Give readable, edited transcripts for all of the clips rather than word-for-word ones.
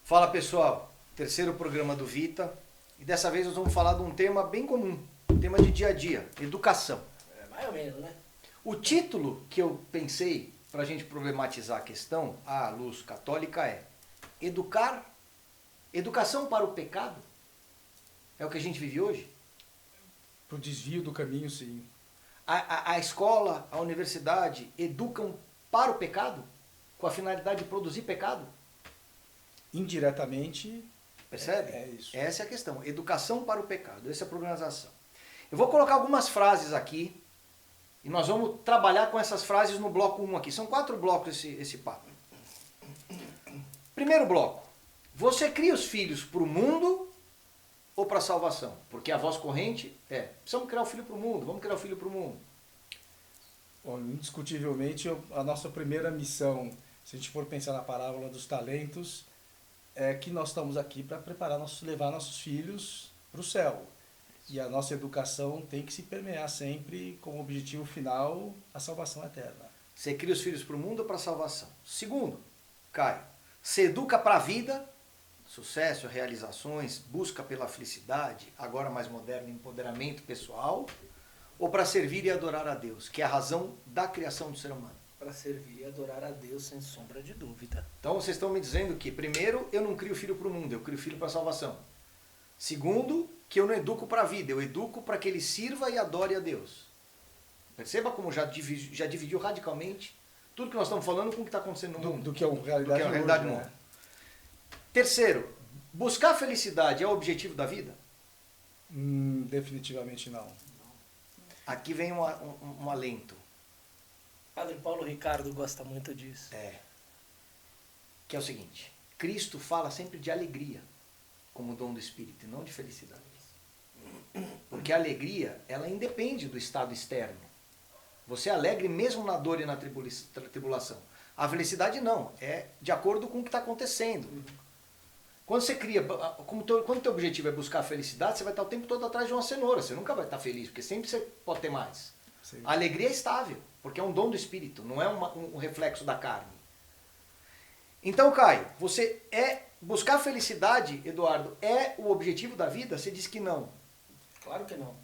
Fala pessoal, terceiro programa do Vita e dessa vez nós vamos falar de um tema bem comum, um tema de dia a dia, educação. Mais ou menos, né? O título que eu pensei para a gente problematizar a questão à luz católica é Educação para o pecado? É o que a gente vive hoje? Para o desvio do caminho, sim. A escola, a universidade educam para o pecado? Com a finalidade de produzir pecado? Indiretamente, Percebe? é isso. Essa é a questão. Educação para o pecado. Essa é a programação. Eu vou colocar algumas frases aqui e nós vamos trabalhar com essas frases no bloco 1 aqui. São 4 blocos esse papo. Primeiro bloco. Você cria os filhos para o mundo ou para a salvação? Porque a voz corrente é, precisamos criar o filho para o mundo, vamos criar o filho para o mundo. Bom, indiscutivelmente, a nossa primeira missão, se a gente for pensar na parábola dos talentos, é que nós estamos aqui para levar nossos filhos para o céu. E a nossa educação tem que se permear sempre com o objetivo final, a salvação eterna. Você cria os filhos para o mundo ou para a salvação? Segundo, Caio, você educa para a vida, sucesso, realizações, busca pela felicidade, agora mais moderno, empoderamento pessoal, ou para servir e adorar a Deus, que é a razão da criação do ser humano? Para servir e adorar a Deus sem sombra de dúvida. Então vocês estão me dizendo que, primeiro, eu não crio filho para o mundo, eu crio filho para a salvação. Segundo, que eu não educo para a vida, eu educo para que ele sirva e adore a Deus. Perceba como já dividiu radicalmente tudo que nós estamos falando com o que está acontecendo no mundo. Do que é a realidade, no hoje, mundo. Terceiro, buscar felicidade é o objetivo da vida? Definitivamente não. Aqui vem um alento. Padre Paulo Ricardo gosta muito disso. Que é o seguinte, Cristo fala sempre de alegria como dom do Espírito e não de felicidade. Porque a alegria, ela independe do estado externo. Você é alegre mesmo na dor e na tribulação. A felicidade não, é de acordo com o que está acontecendo. Quando você cria, quando o teu objetivo é buscar a felicidade, você vai estar o tempo todo atrás de uma cenoura, você nunca vai estar feliz, porque sempre você pode ter mais. Sim. A alegria é estável, porque é um dom do Espírito, não é um reflexo da carne. Então, Caio, buscar a felicidade, Eduardo, é o objetivo da vida? Você diz que não. Claro que não.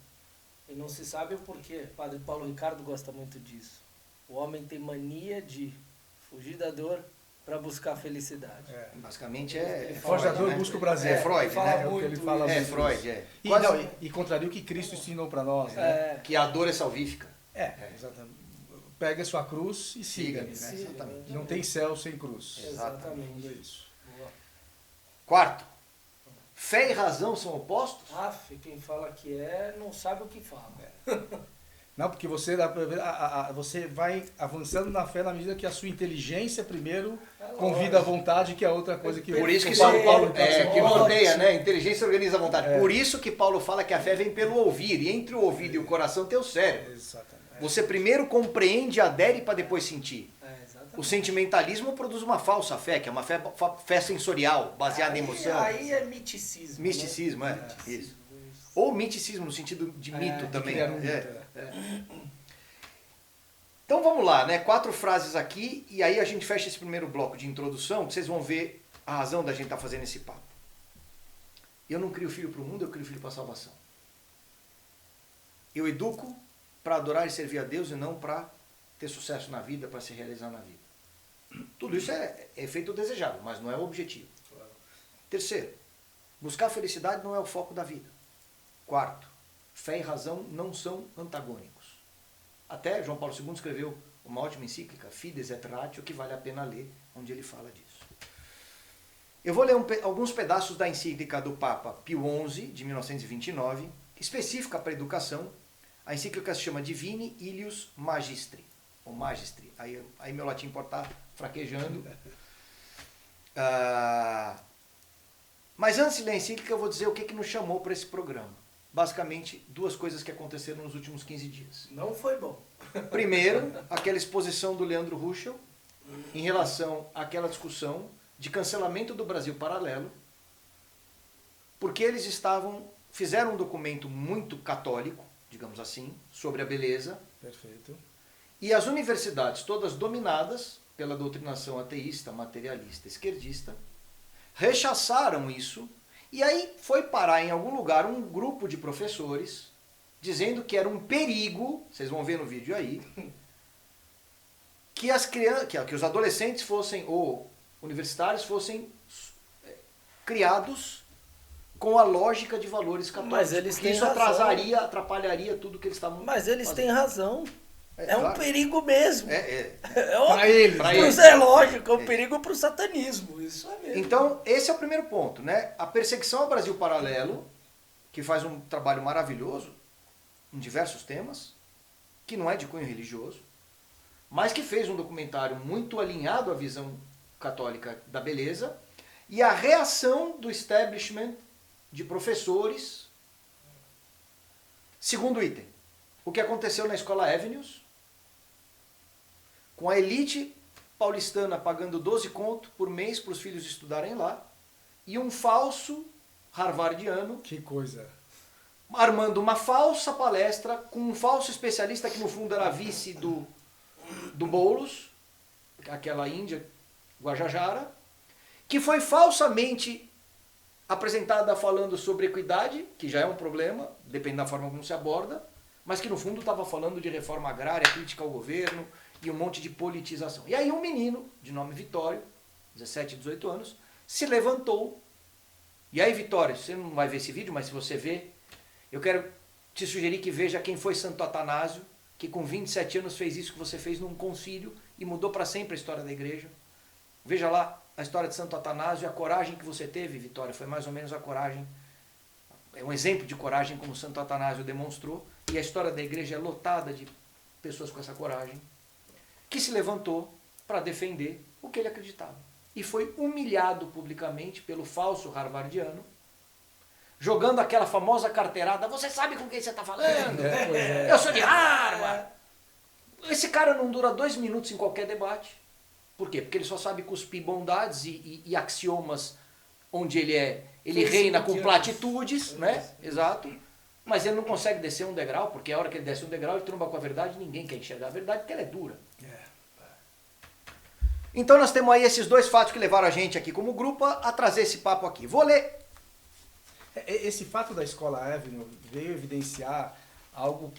E não se sabe o porquê. Padre Paulo Ricardo gosta muito disso. O homem tem mania de fugir da dor para buscar a felicidade. Basicamente Foge da dor, né? busca o prazer. É Freud, Ele fala né? É o que ele fala É muito Freud, isso. é. E contraria o que Cristo ensinou para nós, né? Que a dor é salvífica. Exatamente. Pega a sua cruz e siga-me, né? Siga, exatamente. Não tem céu sem cruz. Exatamente. É isso. Boa. Quarto, fé e razão são opostos? Quem fala que não sabe o que fala. Não, porque você vai avançando na fé na medida que a sua inteligência primeiro convida a vontade, que é outra coisa que... Por isso que o São Paulo que ótimo. norteia, né? Inteligência organiza a vontade. Por isso que Paulo fala que a fé vem pelo ouvir, e entre o ouvido e o coração tem o cérebro. Exatamente. Você primeiro compreende, adere para depois sentir. Exatamente. O sentimentalismo produz uma falsa fé, que é uma fé sensorial, baseada em emoção. Aí é miticismo. Misticismo, né? isso. Ou miticismo no sentido de mito também. criar um mito, Então vamos lá, né? 4 frases aqui e aí a gente fecha esse primeiro bloco de introdução, que vocês vão ver a razão da gente estar fazendo esse papo. Eu não crio filho para o mundo, eu crio filho para a salvação. Eu educo para adorar e servir a Deus e não para ter sucesso na vida, para se realizar na vida. Tudo isso é efeito desejável, mas não é o objetivo. Claro. Terceiro, buscar a felicidade não é o foco da vida. Quarto, fé e razão não são antagônicos. Até João Paulo II escreveu uma ótima encíclica, Fides et Ratio, que vale a pena ler, onde ele fala disso. Eu vou ler alguns pedaços da encíclica do Papa Pio XI, de 1929, específica para a educação. A encíclica se chama Divini Ilius Magistri, ou Magistri. Aí meu latim pode estar fraquejando. Mas antes de ler a encíclica, eu vou dizer o que nos chamou para esse programa. Basicamente, 2 coisas que aconteceram nos últimos 15 dias. Não foi bom. Primeiro, aquela exposição do Leandro Ruschel em relação àquela discussão de cancelamento do Brasil Paralelo, porque eles fizeram um documento muito católico, digamos assim, sobre a beleza. Perfeito. E as universidades, todas dominadas pela doutrinação ateísta, materialista, esquerdista, rechaçaram isso, e aí foi parar em algum lugar um grupo de professores dizendo que era um perigo, vocês vão ver no vídeo aí, que as crianças, que os adolescentes fossem, ou universitários fossem criados com a lógica de valores católicos. Mas eles porque têm isso razão. atrapalharia tudo que eles estavam Mas eles fazendo. têm razão. É um claro. perigo mesmo. É. Pra eles, pra Isso eles. é lógico, é um perigo pro satanismo. Isso é mesmo. Então, esse é o primeiro ponto, né? A perseguição ao Brasil Paralelo, que faz um trabalho maravilhoso em diversos temas, que não é de cunho religioso, mas que fez um documentário muito alinhado à visão católica da beleza, e a reação do establishment de professores. Segundo item, o que aconteceu na escola Avenues, com a elite paulistana pagando 12 conto por mês para os filhos estudarem lá, e um falso harvardiano Que coisa. armando uma falsa palestra com um falso especialista que no fundo era vice do Boulos, aquela índia Guajajara, que foi falsamente apresentada falando sobre equidade, que já é um problema, depende da forma como se aborda, mas que no fundo estava falando de reforma agrária, crítica ao governo e um monte de politização. E aí um menino, de nome Vitório, 17, 18 anos, se levantou. E aí, Vitório, você não vai ver esse vídeo, mas se você vê, eu quero te sugerir que veja quem foi Santo Atanásio, que com 27 anos fez isso que você fez num concílio e mudou para sempre a história da igreja. Veja lá a história de Santo Atanásio e a coragem que você teve, Vitória, foi mais ou menos a coragem, é um exemplo de coragem como Santo Atanásio demonstrou, e a história da igreja é lotada de pessoas com essa coragem, que se levantou para defender o que ele acreditava. E foi humilhado publicamente pelo falso harvardiano, jogando aquela famosa carteirada, você sabe com quem você está falando? Eu sou de Harvard. Esse cara não dura 2 minutos em qualquer debate. Por quê? Porque ele só sabe cuspir bondades e axiomas onde ele reina com platitudes, né? Exato. Mas ele não consegue descer um degrau, porque a hora que ele desce um degrau, ele tromba com a verdade, ninguém quer enxergar a verdade, porque ela é dura. Então nós temos aí esses dois fatos que levaram a gente aqui como grupo a trazer esse papo aqui. Vou ler. Esse fato da escola Avenue veio evidenciar algo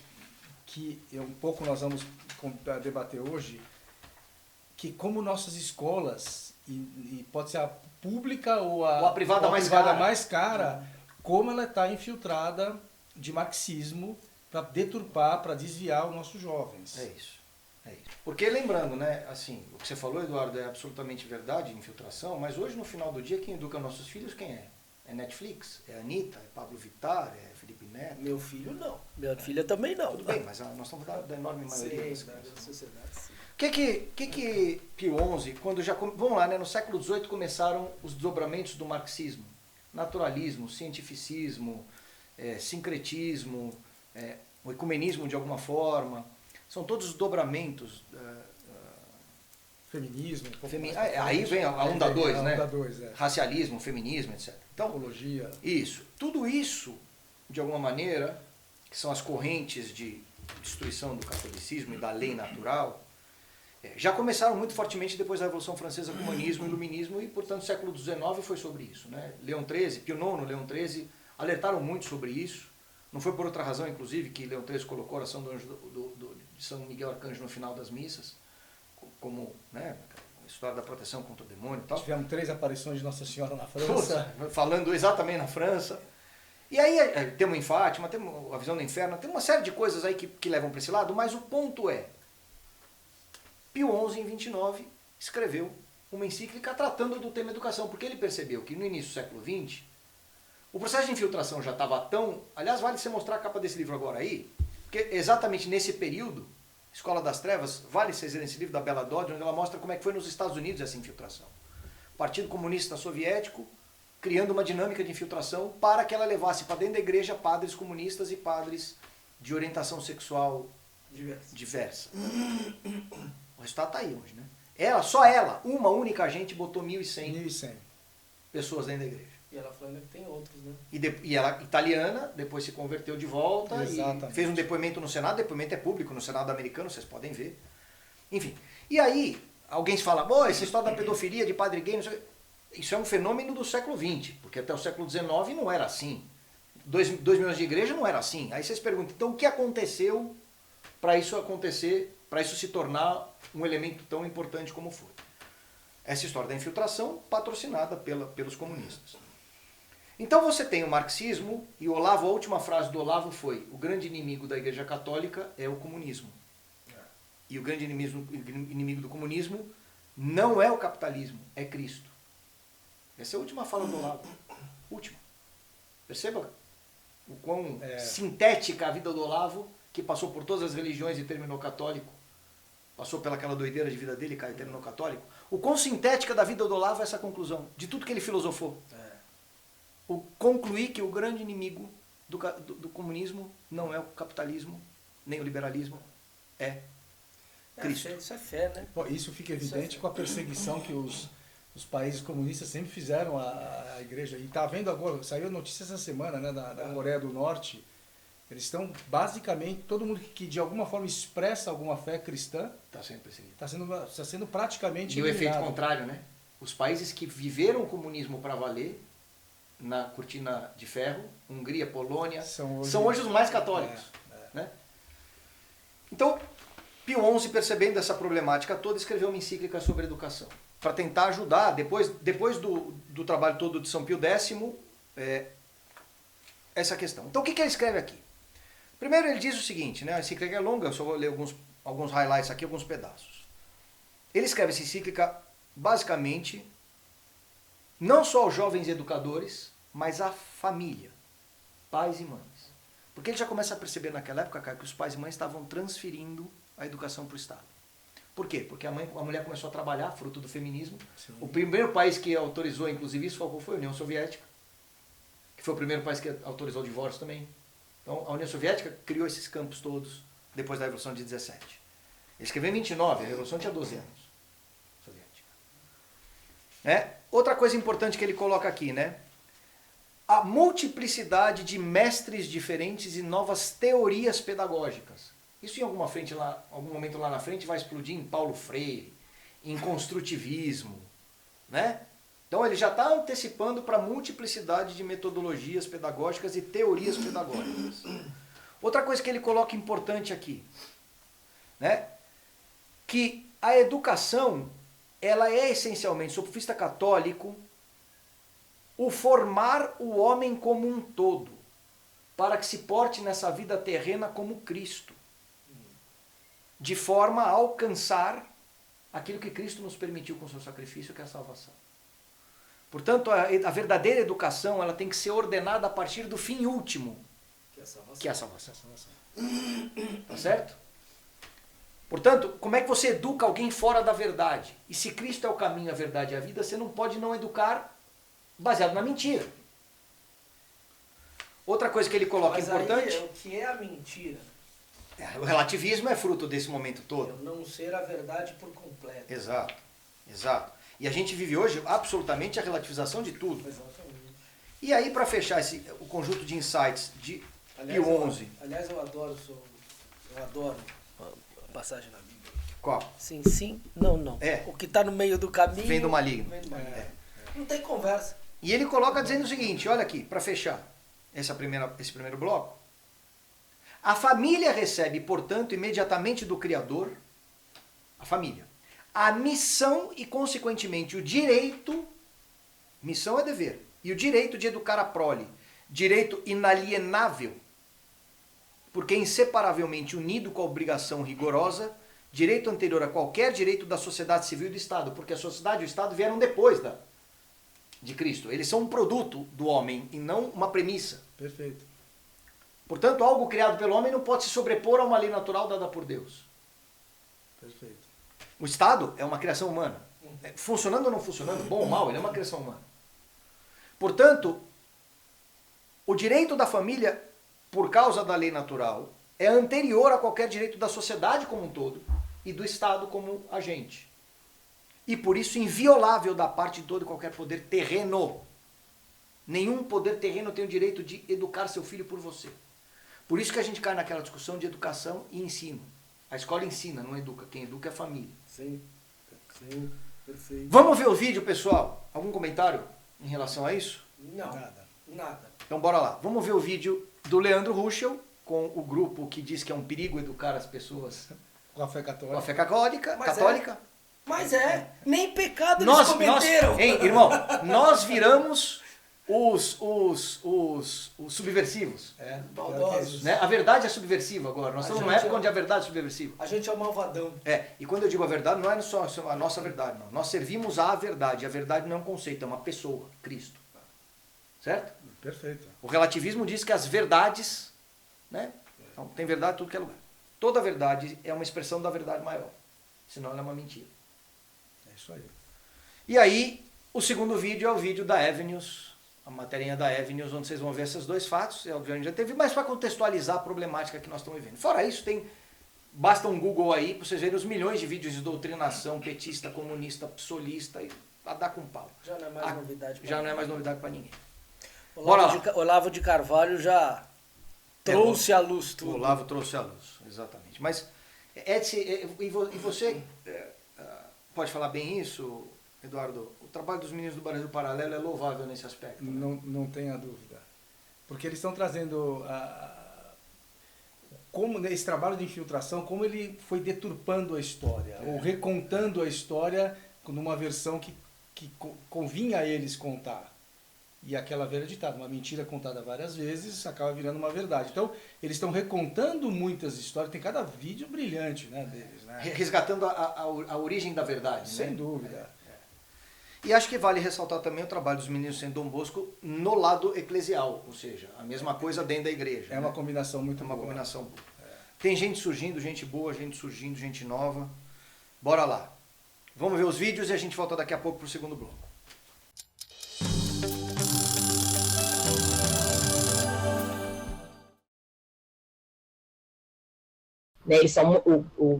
que um pouco nós vamos debater hoje, que como nossas escolas, e pode ser a pública ou a privada, mais cara, como ela está infiltrada de marxismo para deturpar, para desviar os nossos jovens. É isso. Porque lembrando, né, assim, o que você falou, Eduardo, é absolutamente verdade, infiltração, mas hoje no final do dia quem educa nossos filhos quem é? É Netflix? É Anitta? É Pablo Vittar? É Felipe Neto? Meu filho não. Minha filha também não. Tudo bem, mas nós estamos falando da enorme maioria das crianças. da sociedade, sim. O que Pio XI, quando já... Vamos lá, né, no século XVIII começaram os desdobramentos do marxismo. Naturalismo, cientificismo, sincretismo, o ecumenismo de alguma forma. São todos os dobramentos. Feminismo. Aí vem a onda 2, né? Onda 2, Racialismo, feminismo, etc. Então, ecologia. Isso. Tudo isso, de alguma maneira, que são as correntes de destruição do catolicismo e da lei natural, já começaram muito fortemente depois da Revolução Francesa com o humanismo e o iluminismo, e, portanto, o século XIX foi sobre isso. Né? Leão XIII, Pio IX, Leão XIII alertaram muito sobre isso. Não foi por outra razão, inclusive, que Leão XIII colocou a oração de São Miguel Arcanjo no final das missas, como, né, a história da proteção contra o demônio e tal. Tivemos 3 aparições de Nossa Senhora na França. Falando exatamente na França. E aí temos em Fátima, temos a visão do inferno, tem uma série de coisas aí que levam para esse lado, mas o ponto é, Pio XI, em 29, escreveu uma encíclica tratando do tema educação, porque ele percebeu que no início do século XX, o processo de infiltração já estava tão... Aliás, vale você mostrar a capa desse livro agora aí, porque exatamente nesse período, Escola das Trevas, vale vocês lerem esse livro da Bella Dodd, onde ela mostra como é que foi nos Estados Unidos essa infiltração. O Partido Comunista Soviético criando uma dinâmica de infiltração para que ela levasse para dentro da igreja padres comunistas e padres de orientação sexual diversa. O resultado está aí hoje, né? Só ela, uma única agente, botou 1.100 pessoas dentro da igreja. E ela falando que tem outros, né? E ela, italiana, depois se converteu de volta. Exatamente. E fez um depoimento no Senado. O depoimento é público no Senado americano, vocês podem ver. Enfim. E aí, alguém fala, essa história da pedofilia de padre gay, não sei o quê. isso é um fenômeno do século XX, porque até o século XIX não era assim. 2 milhões de igreja não era assim. Aí vocês perguntam, então o que aconteceu para isso acontecer, para isso se tornar um elemento tão importante como foi? Essa história da infiltração patrocinada pelos comunistas. Então você tem o marxismo, e o Olavo, a última frase do Olavo foi: o grande inimigo da Igreja Católica é o comunismo. E o grande inimigo do comunismo não é o capitalismo, é Cristo. Essa é a última fala do Olavo. Última. Perceba o quão sintética a vida do Olavo, que passou por todas as religiões e terminou católico. Passou pelaquela doideira de vida dele e terminou católico. O quão sintética da vida do Olavo é essa conclusão, de tudo que ele filosofou. O concluir que o grande inimigo do comunismo não é o capitalismo, nem o liberalismo, é Cristo. Isso é fé, né? Isso fica evidente com a perseguição que os países comunistas sempre fizeram à igreja. E está vendo agora, saiu a notícia essa semana, né, da Coreia do Norte. Eles estão, basicamente, todo mundo que de alguma forma expressa alguma fé cristã está sendo perseguido. Está sendo praticamente eliminado. E o efeito contrário, né? Os países que viveram o comunismo para valer, na cortina de ferro, Hungria, Polônia, são hoje os mais católicos. Né? Então, Pio XI, percebendo essa problemática toda, escreveu uma encíclica sobre educação, para tentar ajudar, depois do trabalho todo de São Pio X, essa questão. Então, o que ele escreve aqui? Primeiro, ele diz o seguinte, né? A encíclica é longa, eu só vou ler alguns highlights aqui, alguns pedaços. Ele escreve essa encíclica, basicamente, não só aos jovens educadores, mas à família, pais e mães. Porque ele já começa a perceber naquela época, cara, que os pais e mães estavam transferindo a educação para o Estado. Por quê? Porque a mulher começou a trabalhar, fruto do feminismo. Sim. O primeiro país que autorizou, inclusive, isso foi a União Soviética, que foi o primeiro país que autorizou o divórcio também. Então, a União Soviética criou esses campos todos depois da Revolução de 17. Ele escreveu em 29, a Revolução tinha 12 anos. Outra coisa importante que ele coloca aqui, né? A multiplicidade de mestres diferentes e novas teorias pedagógicas. Isso em algum momento lá na frente vai explodir em Paulo Freire, em construtivismo, né? Então ele já está antecipando para a multiplicidade de metodologias pedagógicas e teorias pedagógicas. Outra coisa que ele coloca importante aqui, né? Que a educação, ela é essencialmente, sob o ponto de vista católico, o formar o homem como um todo, para que se porte nessa vida terrena como Cristo, de forma a alcançar aquilo que Cristo nos permitiu com o seu sacrifício, que é a salvação. Portanto, a verdadeira educação, ela tem que ser ordenada a partir do fim último, que é a salvação. Tá certo? Portanto, como é que você educa alguém fora da verdade? E se Cristo é o caminho, a verdade e a vida, você não pode não educar baseado na mentira. Outra coisa que ele coloca importante... Aí, o que é a mentira? O relativismo é fruto desse momento todo. É não ser a verdade por completo. Exato, exato. E a gente vive hoje absolutamente a relativização de tudo. Exatamente. E aí, para fechar o conjunto de insights de Pio XI... Aliás, eu adoro a passagem na Bíblia. Qual? Sim, sim, não, não. O que está no meio do caminho... Vem do maligno. Não tem conversa. E ele coloca dizendo o seguinte, olha aqui, para fechar esse primeiro bloco. A família recebe, portanto, imediatamente do Criador, a família, a missão e, consequentemente, o direito, missão é dever, e o direito de educar a prole, direito inalienável, porque inseparavelmente unido com a obrigação rigorosa, direito anterior a qualquer direito da sociedade civil e do Estado, porque a sociedade e o Estado vieram depois de Cristo. Eles são um produto do homem e não uma premissa. Perfeito. Portanto, algo criado pelo homem não pode se sobrepor a uma lei natural dada por Deus. Perfeito. O Estado é uma criação humana. Funcionando ou não funcionando, bom ou mal, ele é uma criação humana. Portanto, o direito da família, por causa da lei natural, é anterior a qualquer direito da sociedade como um todo e do Estado como agente. E por isso inviolável da parte de todo e qualquer poder terreno. Nenhum poder terreno tem o direito de educar seu filho por você. Por isso que a gente cai naquela discussão de educação e ensino. A escola ensina, não educa. Quem educa é a família. Sim, sim, perfeito. Vamos ver o vídeo, pessoal? Algum comentário em relação a isso? Não, nada. Então bora lá. Vamos ver o vídeo do Leandro Ruschel com o grupo que diz que é um perigo educar as pessoas Com a fé católica. com a fé católica. Mas nem pecado Nós, eles cometeram. hein, irmão, nós viramos os subversivos. Maldosos. Né? A verdade é subversiva agora. Nós estamos numa época onde a verdade é subversiva. A gente é o malvadão. E quando eu digo a verdade, não é só a nossa verdade, não. Nós servimos à verdade. A verdade não é um conceito, é uma pessoa, Cristo. Certo? Perfeito. O relativismo diz que as verdades, né? Então, tem verdade em tudo que é lugar. Toda verdade é uma expressão da verdade maior. Senão ela é uma mentira. É isso aí. E aí, o segundo vídeo é o vídeo da Avenues, a materinha da Avenues, onde vocês vão ver esses dois fatos. Obviamente já teve, mas para contextualizar a problemática que nós estamos vivendo. Fora isso, basta um Google aí para vocês verem os milhões de vídeos de doutrinação petista, comunista, psolista, e a dar com pau. Já não é mais novidade. Já não é mais novidade para ninguém. Olavo de Carvalho já trouxe à luz tudo. O Olavo trouxe à luz, exatamente. Mas, Edson, e você pode falar bem isso, Eduardo? O trabalho dos meninos do Brasil Paralelo é louvável nesse aspecto. Né? Não tenha dúvida. Porque eles estão trazendo como esse trabalho de infiltração, como ele foi deturpando a história, ou recontando a história numa versão que convinha a eles contar. E aquela velha ditada, uma mentira contada várias vezes acaba virando uma verdade. Então, eles estão recontando muitas histórias, tem cada vídeo brilhante, né, deles. Né? Resgatando a origem da verdade. Sem dúvida. E acho que vale ressaltar também o trabalho dos meninos sem Dom Bosco no lado eclesial, ou seja, a mesma coisa dentro da igreja. É uma combinação muito boa. Combinação boa. Tem gente surgindo, gente boa, gente surgindo, gente nova. Bora lá. Vamos ver os vídeos e a gente volta daqui a pouco para o segundo bloco. Né, eles são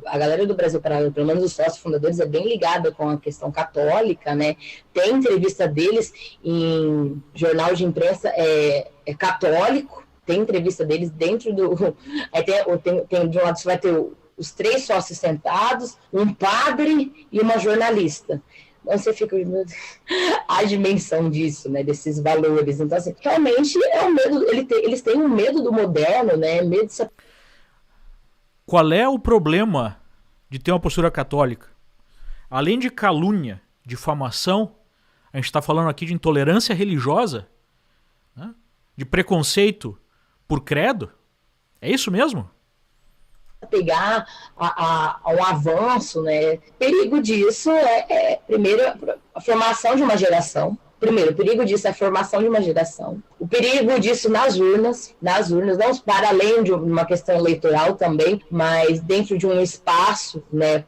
a galera do Brasil Paralelo, pelo menos os sócios fundadores, é bem ligada com a questão católica, né? Tem entrevista deles em jornal de imprensa católico, tem entrevista deles dentro do... Aí tem de um lado você vai ter os 3 sócios sentados, um padre e uma jornalista. Então você fica, meu Deus, a dimensão disso, né, desses valores. Então, assim, realmente é um medo, eles têm um medo do moderno, né? Medo de se... Qual é o problema de ter uma postura católica? Além de calúnia, difamação, a gente está falando aqui de intolerância religiosa, né? De preconceito por credo. É isso mesmo? Pegar um avanço, né? Perigo disso primeiro, a formação de uma geração. Primeiro, o perigo disso é a formação de uma geração. O perigo disso nas urnas, não para além de uma questão eleitoral também, mas dentro de um espaço, né,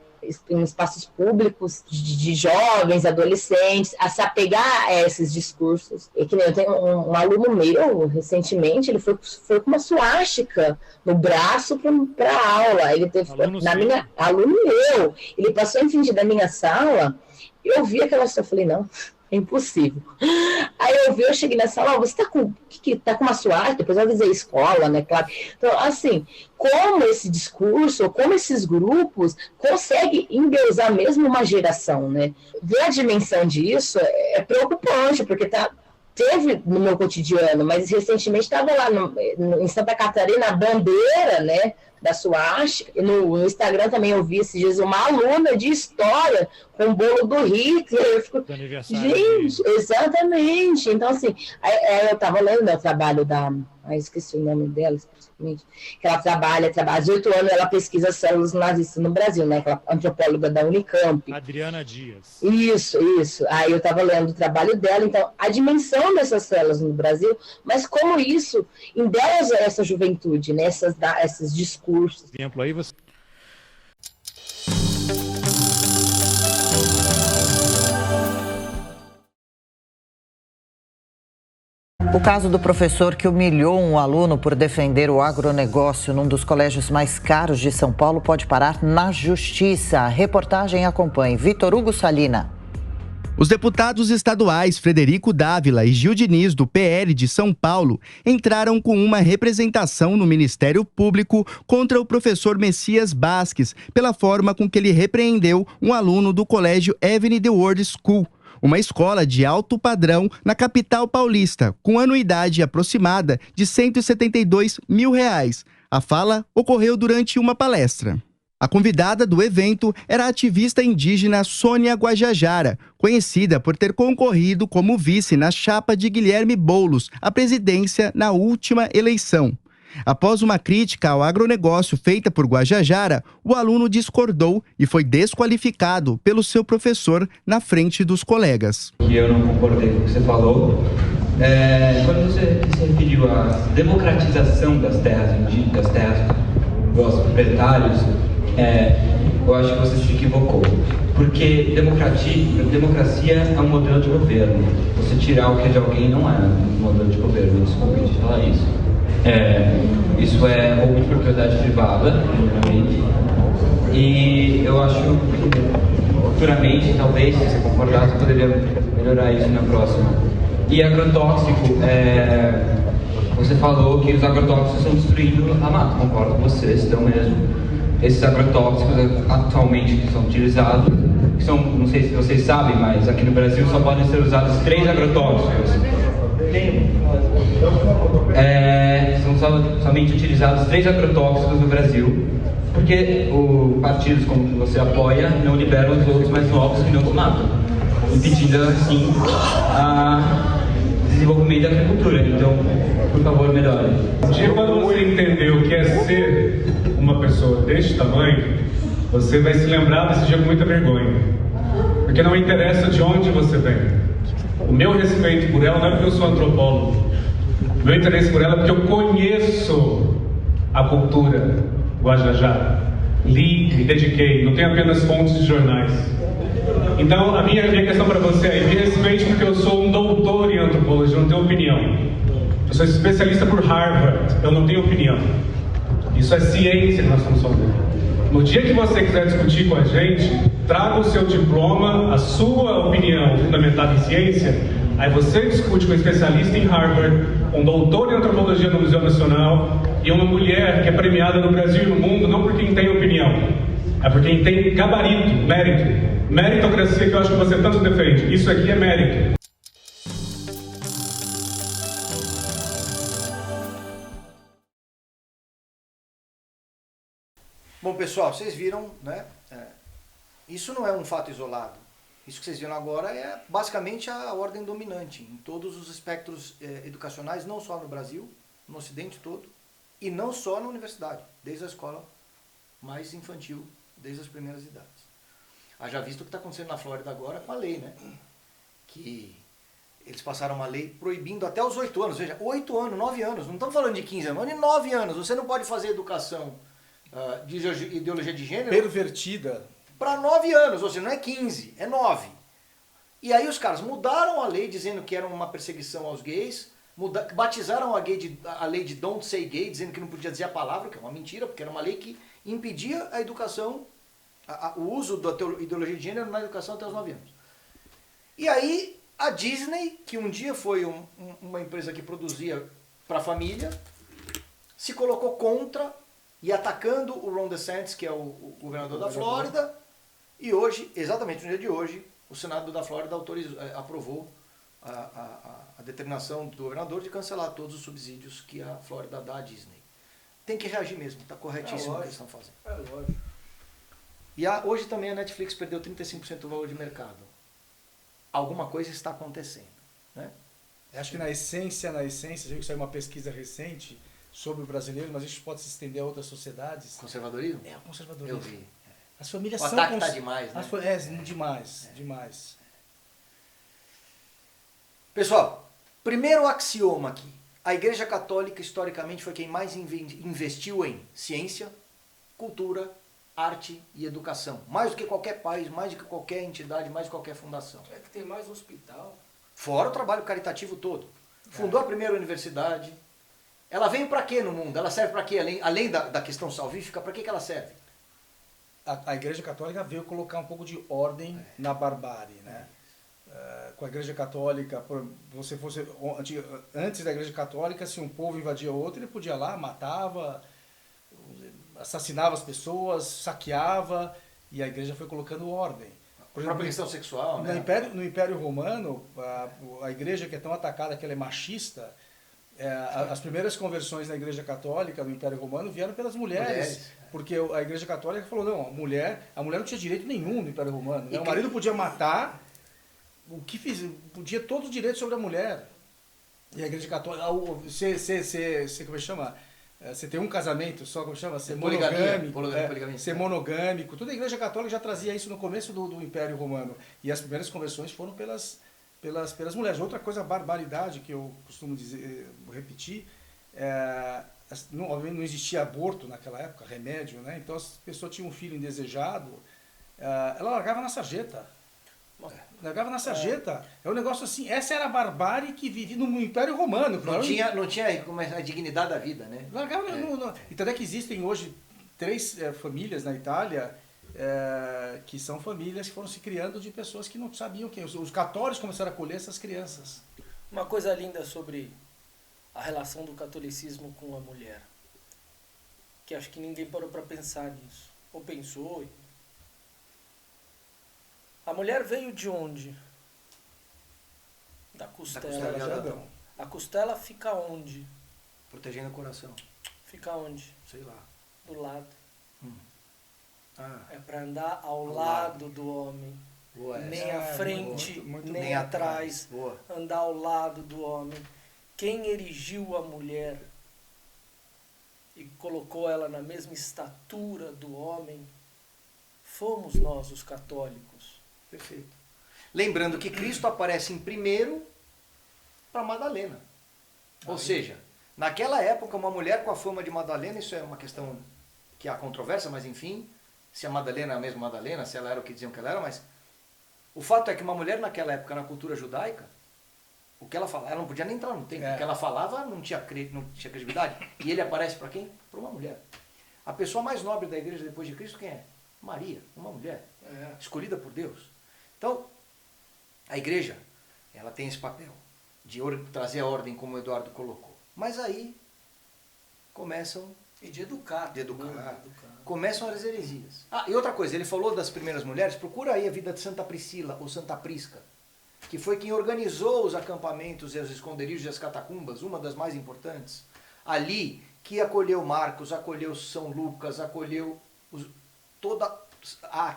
em espaços públicos de jovens, adolescentes, a se apegar a esses discursos. E que nem eu tenho um aluno meu, recentemente, ele foi com uma suástica no braço para a aula. Ele teve aluno meu, ele passou em frente da minha sala, eu vi aquela situação, eu falei, não, é impossível. Aí eu cheguei na sala, você tá com uma suástica? Depois eu avisei a escola, né, claro. Então, assim, como esse discurso, como esses grupos conseguem endeusar mesmo uma geração, né? Ver a dimensão disso é preocupante, porque teve no meu cotidiano, mas recentemente estava lá em Santa Catarina, a bandeira, né, da suástica. E no Instagram também eu vi esses dias uma aluna de história com o bolo do Hitler. Eu fico, gente, exatamente. Então, assim, eu estava lendo o trabalho da... esqueci o nome dela, especificamente. Que ela trabalha há 18 anos, ela pesquisa células nazistas no Brasil, né? Aquela antropóloga da Unicamp. Adriana Dias. Isso. Aí eu estava lendo o trabalho dela, então, a dimensão dessas células no Brasil, mas como isso endeusa essa juventude, né? Esses discursos. Exemplo aí, você... O caso do professor que humilhou um aluno por defender o agronegócio num dos colégios mais caros de São Paulo pode parar na justiça. A reportagem acompanha Vitor Hugo Salina. Os deputados estaduais Frederico Dávila e Gil Diniz, do PL de São Paulo, entraram com uma representação no Ministério Público contra o professor Messias Basques, pela forma com que ele repreendeu um aluno do colégio Avenue The World School. uma escola de alto padrão na capital paulista, com anuidade aproximada de R$ 172 mil. A fala ocorreu durante uma palestra. A convidada do evento era a ativista indígena Sônia Guajajara, conhecida por ter concorrido como vice na chapa de Guilherme Boulos à presidência na última eleição. Após uma crítica ao agronegócio feita por Guajajara, o aluno discordou e foi desqualificado pelo seu professor na frente dos colegas. Eu não concordei com o que você falou. Quando você se referiu à democratização das terras indígenas, das terras dos proprietários, eu acho que você se equivocou. Porque democracia é um modelo de governo. Você tirar o que é de alguém não é um modelo de governo. Desculpe te falar isso. Isso é roubo de propriedade privada, primeiramente. E eu acho que futuramente, talvez, se você concordasse, eu poderia melhorar isso na próxima. E agrotóxico, você falou que os agrotóxicos estão destruindo a mata. Concordo com vocês, estão mesmo. Esses agrotóxicos atualmente que são utilizados, que são, não sei se vocês sabem, mas aqui no Brasil só podem ser usados 3 agrotóxicos. São somente utilizados 3 agrotóxicos no Brasil, porque partidos como que você apoia não liberam os outros mais novos que não os matam, impedindo assim o desenvolvimento da agricultura. Então, por favor, melhore. Quando você entender o que é ser uma pessoa deste tamanho, você vai se lembrar desse dia com muita vergonha, porque não interessa de onde você vem. O meu respeito por ela não é porque eu sou antropólogo. O meu interesse por ela é porque eu conheço a cultura Guajajara. Li, me dediquei, não tenho apenas fontes de jornais. Então, a minha questão para você é: me respeite porque eu sou um doutor em antropologia, eu não tenho opinião. Eu sou especialista por Harvard, eu não tenho opinião. Isso é ciência que nós estamos falando. No dia que você quiser discutir com a gente, traga o seu diploma, a sua opinião fundamentada em ciência, aí você discute com um especialista em Harvard, um doutor em antropologia no Museu Nacional e uma mulher que é premiada no Brasil e no mundo, não por quem tem opinião, é por quem tem gabarito, mérito. Meritocracia, que eu acho que você tanto defende. Isso aqui é mérito. Bom, pessoal, vocês viram, né? Isso não é um fato isolado. Isso que vocês viram agora é basicamente a ordem dominante em todos os espectros educacionais, não só no Brasil, no Ocidente todo, e não só na universidade, desde a escola mais infantil, desde as primeiras idades. Haja visto o que está acontecendo na Flórida agora com a lei, né? Que eles passaram uma lei proibindo até os 8 anos, veja, 8 anos, 9 anos, não estamos falando de 15 anos, mas de 9 anos, você não pode fazer educação de ideologia de gênero Pervertida. para 9 anos, ou seja, não é 15, é 9. E aí os caras mudaram a lei dizendo que era uma perseguição aos gays, batizaram a lei de Don't Say Gay, dizendo que não podia dizer a palavra, que é uma mentira, porque era uma lei que impedia a educação, o uso da ideologia de gênero na educação até os 9 anos. E aí a Disney, que um dia foi uma empresa que produzia para a família, se colocou contra e atacando o Ron DeSantis, que é o governador da Flórida, e hoje, exatamente no dia de hoje, o Senado da Flórida aprovou a determinação do governador de cancelar todos os subsídios que a Flórida dá à Disney. Tem que reagir mesmo, está corretíssimo o que eles estão fazendo. É lógico. E hoje também a Netflix perdeu 35% do valor de mercado. Alguma coisa está acontecendo, né? Acho que na essência, a gente que saiu uma pesquisa recente sobre o brasileiro, mas a gente pode se estender a outras sociedades. Conservadorismo? É, o conservadorismo. Eu vi. As famílias O são... ataque está demais, né? Demais. Pessoal, primeiro axioma aqui. A Igreja Católica, historicamente, foi quem mais investiu em ciência, cultura, arte e educação. Mais do que qualquer país, mais do que qualquer entidade, mais do que qualquer fundação. É que tem mais hospital. Fora o trabalho caritativo todo. Fundou a primeira universidade. Ela veio para quê no mundo? Ela serve para quê? Além da questão salvífica, para que ela serve? A Igreja Católica veio colocar um pouco de ordem na barbárie, né? Com a Igreja Católica, antes da Igreja Católica, se um povo invadia outro, ele podia ir lá, matava, assassinava as pessoas, saqueava, e a Igreja foi colocando ordem. Por A própria questão sexual, né? No Império Romano, a igreja que é tão atacada que ela é machista, as primeiras conversões na Igreja Católica do Império Romano vieram pelas mulheres. Porque a Igreja Católica falou, não, a mulher não tinha direito nenhum no Império Romano. Né? O marido podia matar, podia todos os direitos sobre a mulher. E a Igreja Católica, como é que chama? Você tem um casamento só, como chama? Ser monogâmico. Ser monogâmico. Toda a Igreja Católica já trazia isso no começo do Império Romano. E as primeiras conversões foram pelas mulheres. Outra coisa, barbaridade que eu costumo repetir, obviamente não existia aborto naquela época, remédio, né? Então as pessoas tinham um filho indesejado, ela largava na sarjeta. Largava na sarjeta. É um negócio assim, essa era a barbárie que vivia no Império Romano. Não tinha como a dignidade da vida, né? Largava Então é que existem hoje 3 famílias na Itália, que são famílias que foram se criando de pessoas que não sabiam quem. Os católicos começaram a acolher essas crianças. Uma coisa linda sobre a relação do catolicismo com a mulher, que acho que ninguém parou para pensar nisso, ou pensou. A mulher veio de onde? Da costela de Adão. A costela fica onde? Protegendo o coração. Fica onde? Sei lá. Do lado. Ah, É para andar ao lado do homem. boa essa. Nem à frente, muito nem nem atrás. Boa. Andar ao lado do homem. Quem erigiu a mulher e colocou ela na mesma estatura do homem fomos nós, os católicos. Perfeito. Lembrando que Cristo aparece em primeiro para Madalena. Ou seja, naquela época, uma mulher com a fama de Madalena, isso é uma questão que há controvérsia, mas enfim, se a Madalena é a mesma Madalena, se ela era o que diziam que ela era, mas o fato é que uma mulher naquela época, na cultura judaica, o que ela falava, ela não podia nem entrar no templo, o que ela falava não tinha credibilidade. E ele aparece para quem? Para uma mulher. A pessoa mais nobre da igreja depois de Cristo, quem é? Maria, uma mulher, escolhida por Deus. Então, a igreja, ela tem esse papel de trazer a ordem, como o Eduardo colocou. Mas aí começam... E de educar. Começam as heresias. E outra coisa, ele falou das primeiras mulheres, procura aí a vida de Santa Priscila ou Santa Prisca, que foi quem organizou os acampamentos e os esconderijos e as catacumbas, uma das mais importantes. Ali, que acolheu Marcos, acolheu São Lucas, acolheu toda a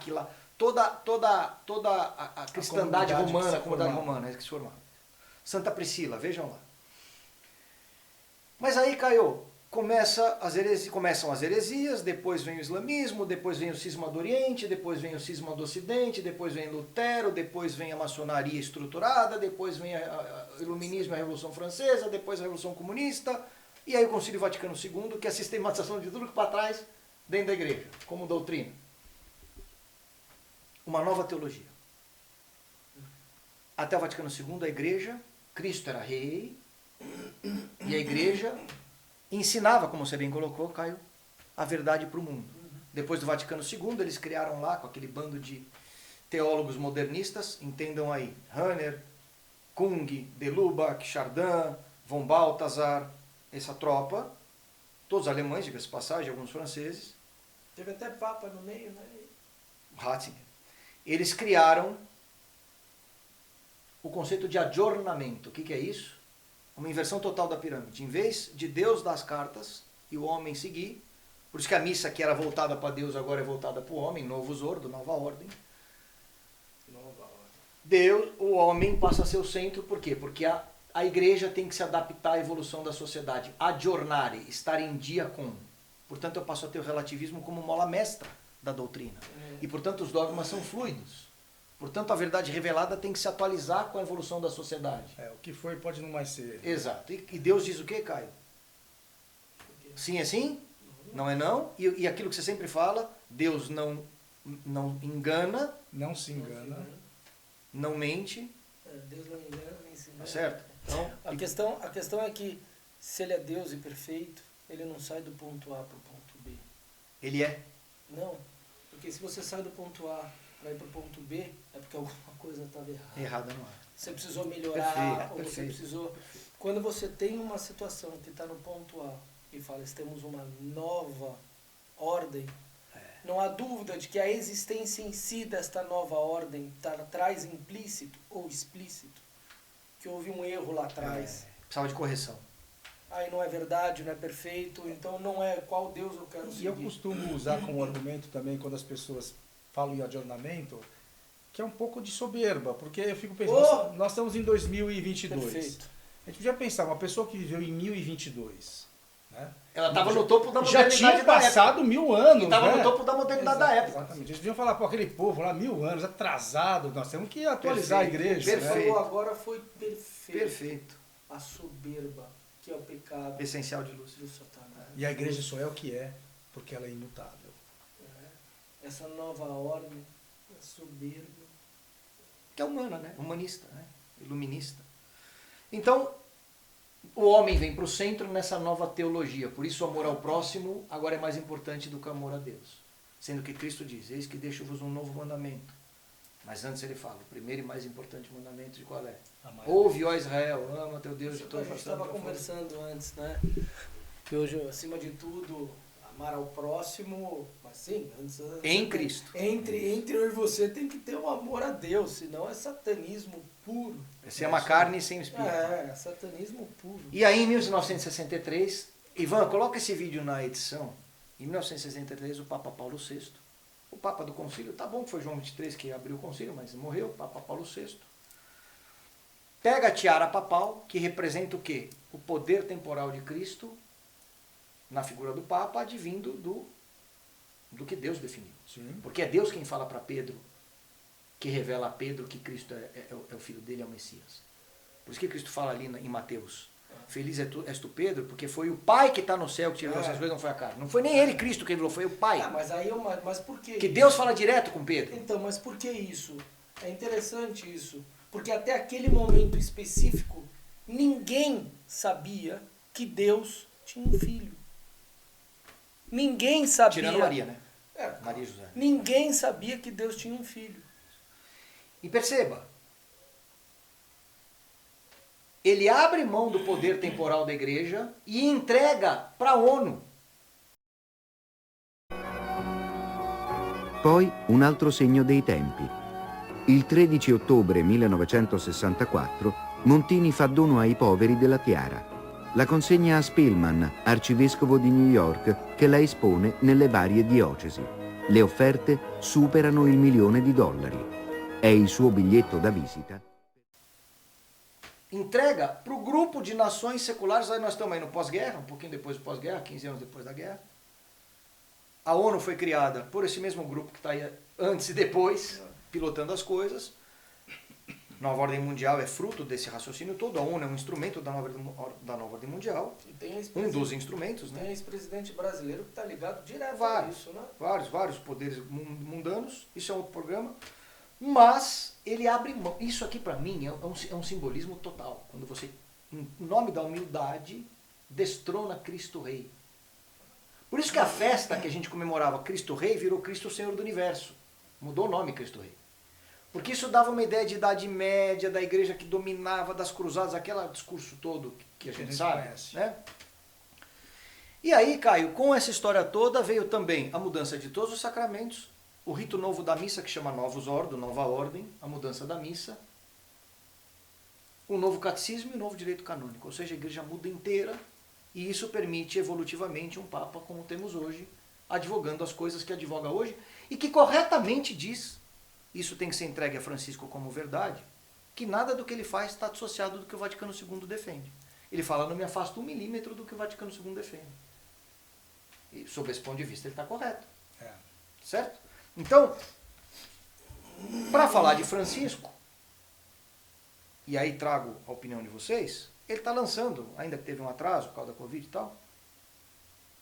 cristandade romana, a comunidade romana que se formava. Santa Priscila, vejam lá. Mas aí, Caio, começam as heresias, depois vem o islamismo, depois vem o cisma do Oriente, depois vem o cisma do Ocidente, depois vem Lutero, depois vem a maçonaria estruturada, depois vem o iluminismo e a Revolução Francesa, depois a Revolução Comunista, e aí o Concílio Vaticano II, que é a sistematização de tudo que para trás dentro da igreja, como doutrina. Uma nova teologia. Até o Vaticano II, a igreja, Cristo era rei, e a igreja ensinava, como você bem colocou, Caio, a verdade para o mundo. Depois do Vaticano II, eles criaram lá, com aquele bando de teólogos modernistas, entendam aí, Hahner, Kung, de Lubac, Chardin, von Balthasar, essa tropa, todos alemães, diga-se de passagem, alguns franceses. Teve até Papa no meio, né? Ratzinger. Eles criaram o conceito de adornamento. O que é isso? Uma inversão total da pirâmide. Em vez de Deus dar as cartas e o homem seguir, por isso que a missa que era voltada para Deus agora é voltada para o homem, Novus Ordo, nova ordem. Deus, o homem passa a ser o centro, por quê? Porque a igreja tem que se adaptar à evolução da sociedade, adornare, estar em dia com. Portanto, eu passo a ter o relativismo como mola mestra da doutrina. E, portanto, os dogmas são fluidos. Portanto, a verdade revelada tem que se atualizar com a evolução da sociedade. O que foi pode não mais ser. Exato. E Deus diz o quê, Caio? Sim é sim, não é não. E aquilo que você sempre fala, Deus não engana. Não se engana. Não mente. Deus não engana, nem se engana. Tá certo? Então, a questão é que, se ele é Deus e perfeito, ele não sai do ponto A para o ponto B. Ele é. Não, porque se você sai do ponto A para ir para o ponto B, é porque alguma coisa estava errada. Errada não é. Você precisou melhorar, Perfeito. você precisou... Quando você tem uma situação que está no ponto A e fala, temos uma nova ordem, Não há dúvida de que a existência em si desta nova ordem traz implícito ou explícito que houve um erro lá atrás. Precisava de correção. Aí não é verdade, não é perfeito, então não é qual Deus eu quero seguir. E eu costumo usar como argumento também quando as pessoas falam em adornamento, que é um pouco de soberba, porque eu fico pensando, nós estamos em 2022. Perfeito. A gente podia pensar, uma pessoa que viveu em 1022, né? Ela estava no topo da Já modernidade tinha da época. passado 1000 anos, E estava né? no topo da modernidade da época. Exatamente. Eles deviam falar, pô, aquele povo lá, 1000 anos, atrasado, nós temos que atualizar Perfeito, a igreja. Você Né? perfeito. falou agora foi perfeito. Perfeito. A soberba, que é o pecado Essencial de luz. do Satanás. E a igreja só é o que é, porque ela é imutável. Essa nova ordem, a soberba. Que é humana, né? Humanista, né? Iluminista. Então, o homem vem para o centro nessa nova teologia. Por isso o amor ao próximo agora é mais importante do que o amor a Deus. Sendo que Cristo diz, eis que deixo-vos um novo mandamento. Mas antes ele fala, o primeiro e mais importante mandamento de qual é? Ouve, ó Israel, ama teu Deus de todo o A gente estava conversando antes, né? Que hoje, acima de tudo, amar ao próximo, mas sim, antes... Em Cristo. Entre eu e você tem que ter um amor a Deus, senão é satanismo puro. Você ama carne sem o espírito. É satanismo puro. E aí, em 1963, Ivan, coloca esse vídeo na edição. Em 1963, o Papa Paulo VI, o Papa do Concílio, tá bom que foi João 23 que abriu o Concílio, mas morreu, o Papa Paulo VI, pega a tiara papal, que representa o quê? O poder temporal de Cristo, na figura do Papa, advindo do que Deus definiu. Sim. Porque é Deus quem fala para Pedro, que revela a Pedro que Cristo é o filho dele, é o Messias. Por isso que Cristo fala ali em Mateus, feliz és tu, Pedro, porque foi o Pai que está no céu que te revelou essas coisas, não foi a carne. Não foi nem ele, Cristo, que revelou, foi o Pai. Mas aí mas por que? Que Deus fala direto com Pedro. Então, mas por que isso? É interessante isso. Porque até aquele momento específico, ninguém sabia que Deus tinha um filho. Ninguém sabia. Tirando Maria, né? É, Maria e José. ninguém sabia que Deus tinha um filho. E perceba, ele abre mão do poder temporal da igreja e entrega para a ONU. Poi un altro segno dei tempi. Il 13 ottobre 1964 Montini fa dono ai poveri della tiara. La consegna a Spillman, arcivescovo di New York, che la espone nelle varie diocesi. Le offerte superano il $1.000.000. È il suo biglietto da visita. Entrega para o grupo de nações seculares, aí nós estamos aí no pós-guerra, um pouquinho depois do pós-guerra, 15 anos depois da guerra. A ONU foi criada por esse mesmo grupo que está aí antes e depois, pilotando as coisas. Nova ordem mundial é fruto desse raciocínio todo. A ONU é um instrumento da nova ordem mundial. E tem Um dos instrumentos, tem né? ex-presidente brasileiro que está ligado direto a Vários, isso, né? vários poderes mundanos. Isso é outro programa. Mas ele abre mão. Isso aqui para mim é um simbolismo total. Quando você, em nome da humildade, destrona Cristo Rei. Por isso que a festa que a gente comemorava Cristo Rei virou Cristo Senhor do Universo. Mudou o nome Cristo Rei. Porque isso dava uma ideia de Idade Média, da igreja que dominava, das cruzadas, aquele discurso todo que a gente sabe. conhece. Né? E aí, Caio, com essa história toda veio também a mudança de todos os sacramentos, o rito novo da missa, que chama Novus Ordo, Nova Ordem, a mudança da missa, o novo catecismo e o novo direito canônico. Ou seja, a igreja muda inteira e isso permite evolutivamente um Papa como temos hoje, advogando as coisas que advoga hoje e que corretamente diz, isso tem que ser entregue a Francisco como verdade, que nada do que ele faz está dissociado do que o Vaticano II defende. Ele fala, não me afasto 1 milímetro do que o Vaticano II defende. E sob esse ponto de vista ele está correto. É. Certo? Então, para falar de Francisco, e aí trago a opinião de vocês, ele está lançando, ainda que teve um atraso por causa da Covid e tal,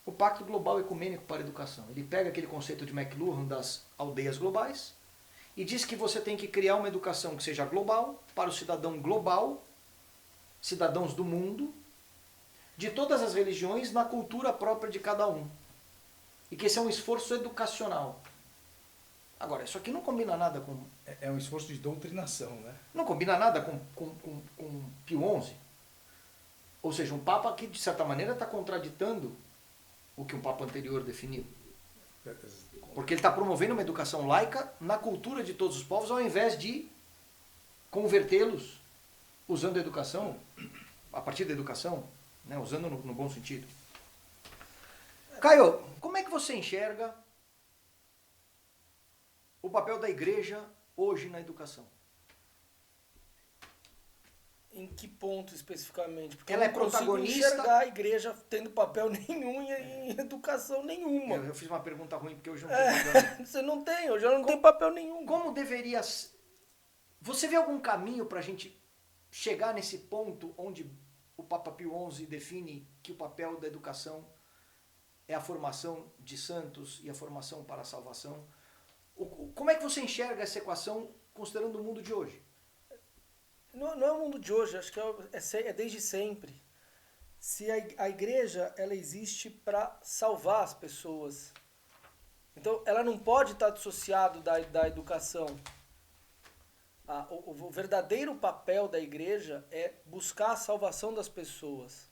o Pacto Global Ecumênico para a Educação. Ele pega aquele conceito de McLuhan das aldeias globais e diz que você tem que criar uma educação que seja global, para o cidadão global, cidadãos do mundo, de todas as religiões, na cultura própria de cada um. E que esse é um esforço educacional. Agora, isso aqui não combina nada com... É um esforço de doutrinação, né? Não combina nada com Pio XI. Ou seja, um Papa que, de certa maneira, está contraditando o que um Papa anterior definiu. Porque ele está promovendo uma educação laica na cultura de todos os povos, ao invés de convertê-los usando a educação, a partir da educação, né, usando no bom sentido. Caio, como é que você enxerga o papel da igreja hoje na educação? Em que ponto especificamente? Porque Ela eu não é consigo protagonista? enxergar a igreja tendo papel nenhum em educação nenhuma. Eu fiz uma pergunta ruim porque hoje não tem. Você não tem, hoje ela não tem papel nenhum. Como deveria... Você vê algum caminho para a gente chegar nesse ponto onde o Papa Pio XI define que o papel da educação é a formação de santos e a formação para a salvação? Como é que você enxerga essa equação considerando o mundo de hoje? Não é o mundo de hoje, acho que é desde sempre. Se a igreja ela existe para salvar as pessoas. Então ela não pode estar dissociado da educação. O verdadeiro papel da igreja é buscar a salvação das pessoas.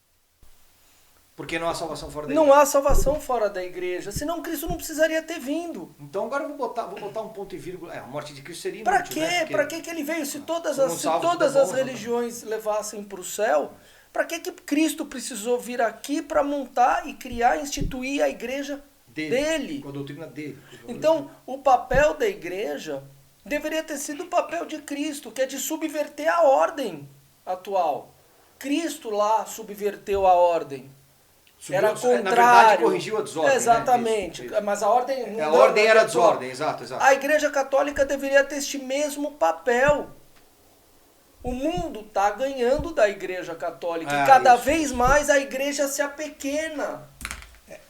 Porque não há salvação fora da igreja. Não há salvação fora da igreja, senão Cristo não precisaria ter vindo. Então agora eu vou botar um ponto e vírgula. A morte de Cristo seria Pra inútil, quê? né? Porque Pra que ele veio? Se todas salvo, as religiões levassem para o céu, pra que Cristo precisou vir aqui para montar e criar, instituir a igreja dele? Com a doutrina dele. Então, o papel da igreja deveria ter sido o papel de Cristo, que é de subverter a ordem atual. Cristo lá subverteu a ordem. Era contrário. Na verdade, corrigiu a desordem. Exatamente. Né? Isso. Mas a ordem... A ordem era desordem, exato. A Igreja Católica deveria ter este mesmo papel. O mundo está ganhando da Igreja Católica. E cada vez mais a Igreja se apequena.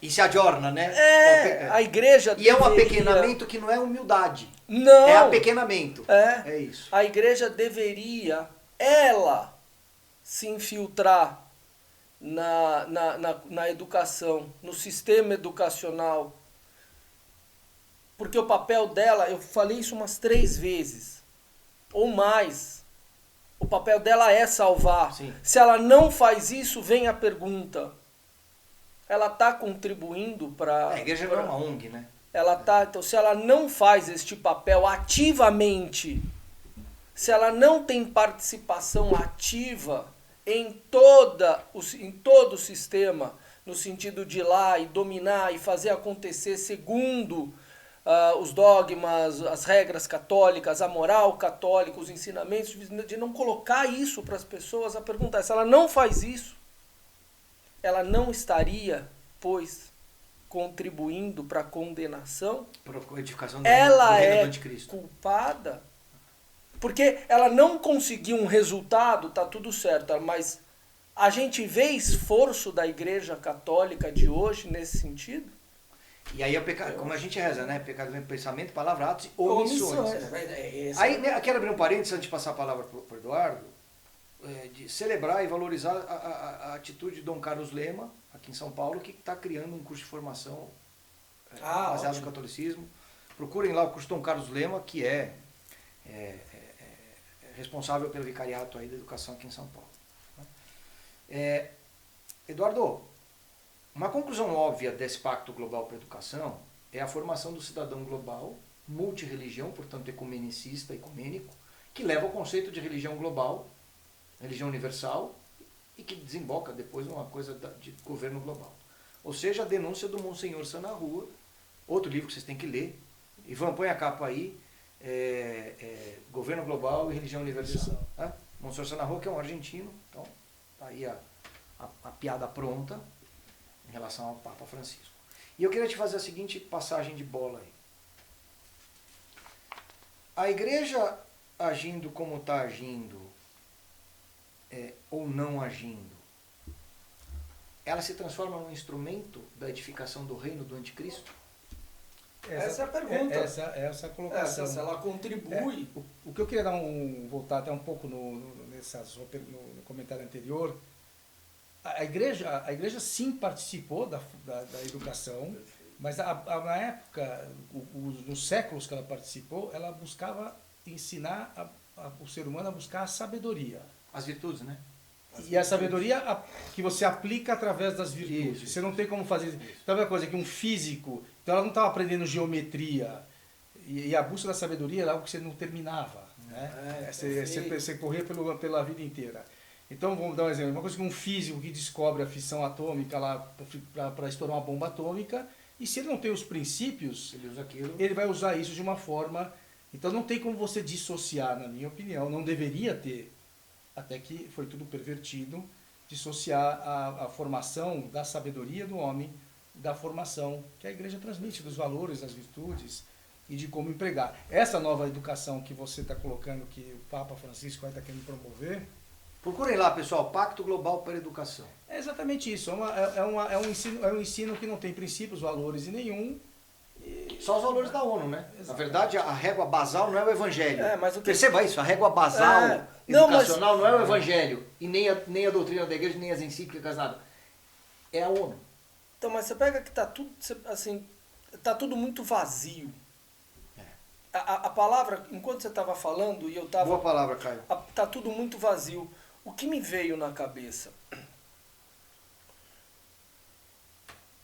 E se adorna, né? A Igreja E é um apequenamento que não é humildade. Não. É apequenamento. É isso. A Igreja deveria, ela, se infiltrar na educação, no sistema educacional. Porque o papel dela, eu falei isso umas 3 vezes, ou mais. O papel dela é salvar. Sim. Se ela não faz isso, vem a pergunta. Ela está contribuindo para... A igreja não é uma ONG, né? Então, se ela não faz este papel ativamente, se ela não tem participação ativa em todo o sistema, no sentido de ir lá e dominar e fazer acontecer segundo os dogmas, as regras católicas, a moral católica, os ensinamentos, de não colocar isso para as pessoas, a pergunta é, se ela não faz isso, ela não estaria, pois, contribuindo para a condenação? Para a edificação do ela reino é do anticristo. Culpada? Porque ela não conseguiu um resultado, tá tudo certo, mas a gente vê esforço da Igreja Católica de hoje nesse sentido? E aí, como a gente reza, né? Pecado de pensamento, palavra, atos e omissões. Aí, né, quero abrir um parênteses antes de passar a palavra para o Eduardo, de celebrar e valorizar a atitude de Dom Carlos Lema, aqui em São Paulo, que está criando um curso de formação baseado no catolicismo. Procurem lá o curso Dom Carlos Lema, que é responsável pelo vicariato aí da educação aqui em São Paulo. Eduardo, uma conclusão óbvia desse Pacto Global para a Educação é a formação do cidadão global, multirreligião, portanto ecumenicista, ecumênico, que leva ao conceito de religião global, religião universal, e que desemboca depois numa coisa de governo global. Ou seja, a denúncia do Monsenhor Sanarrua, outro livro que vocês têm que ler. Ivan, põe a capa aí, Governo Global e Religião Universal. Monsenhor Sanarrua, que é um argentino, então tá aí a piada pronta em relação ao Papa Francisco. E eu queria te fazer a seguinte passagem de bola aí. A igreja agindo como está agindo, ou não agindo, ela se transforma num instrumento da edificação do reino do anticristo? Essa é a pergunta. Essa é a colocação. Se ela contribui. O que eu queria voltar até um pouco no comentário anterior, a igreja sim participou da educação, mas na época, nos séculos que ela participou, ela buscava ensinar o ser humano a buscar a sabedoria. As virtudes, né? E a sabedoria que você aplica através das virtudes. Isso. Você não tem como fazer... Sabe uma coisa? Que um físico... Então ela não estava aprendendo geometria. E a busca da sabedoria era algo que você não terminava. Né? Você corria pela vida inteira. Então, vamos dar um exemplo. Uma coisa que um físico que descobre a fissão atômica lá para estourar uma bomba atômica, e se ele não tem os princípios, Ele usa aquilo. ele vai usar isso de uma forma... Então não tem como você dissociar, na minha opinião, não deveria ter, até que foi tudo pervertido, dissociar a formação da sabedoria do homem da formação que a igreja transmite, dos valores, das virtudes e de como empregar. Essa nova educação que você está colocando, que o Papa Francisco está querendo promover... Procurem lá, pessoal, Pacto Global para a Educação. É exatamente isso, é um ensino que não tem princípios, valores e nenhum. Só os valores da ONU, né? Exatamente. Na verdade, a régua basal não é o Evangelho. Mas o que... Perceba isso, a régua basal Não, educacional não é o Evangelho. E nem a doutrina da igreja, nem as encíclicas, nada. É a ONU. Então, mas você pega que tá tudo, assim, tá tudo muito vazio. A palavra, enquanto você estava falando e eu estava... Boa palavra, Caio. Tá tudo muito vazio. O que me veio na cabeça?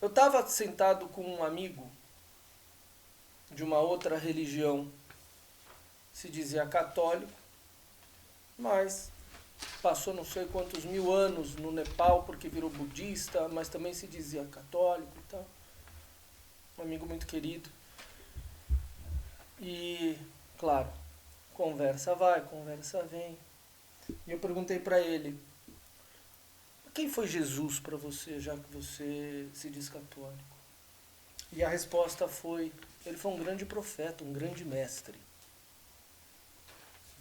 Eu estava sentado com um amigo de uma outra religião, se dizia católico, mas passou não sei quantos mil anos no Nepal porque virou budista, mas também se dizia católico e tal. Um amigo muito querido. E, claro, conversa vai, conversa vem. E eu perguntei para ele, quem foi Jesus para você, já que você se diz católico? E a resposta foi, ele foi um grande profeta, um grande mestre.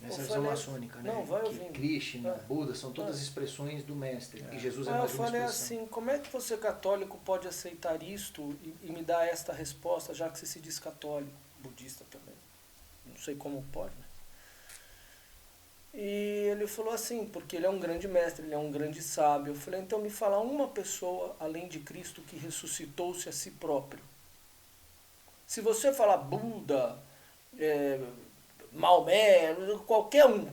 Essa visão maçônica, né? Não, vai ouvindo. Krishna, Buda, são todas expressões do mestre. E Jesus é Eu mais uma falei expressão. assim, como é que você católico pode aceitar isto e me dar esta resposta, já que você se diz católico, budista também? Não sei como pode, né? E ele falou assim, porque ele é um grande mestre, ele é um grande sábio. Eu falei, então me fala uma pessoa, além de Cristo, que ressuscitou-se a si próprio. Se você falar Buda, Maomé, qualquer um,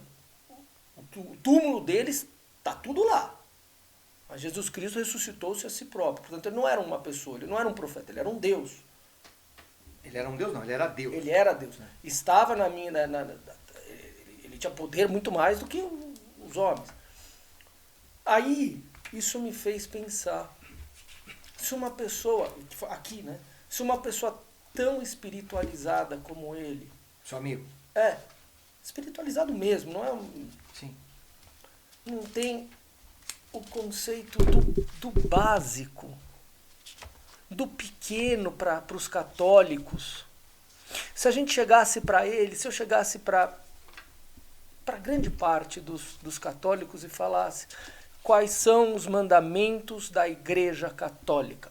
o túmulo deles está tudo lá. Mas Jesus Cristo ressuscitou-se a si próprio. Portanto, ele não era uma pessoa, ele não era um profeta, ele era um Deus. Ele era um Deus? Não, ele era Deus. Ele era Deus. Estava na minha... ele tinha poder muito mais do que os homens. Aí, isso me fez pensar. Se uma pessoa... Aqui, né? Se uma pessoa tão espiritualizada como ele... Seu amigo. Espiritualizado mesmo, não é um... Sim. Não tem o conceito do básico, do pequeno para os católicos. Se a gente chegasse para ele, se eu chegasse para grande parte dos católicos e falasse quais são os mandamentos da Igreja Católica,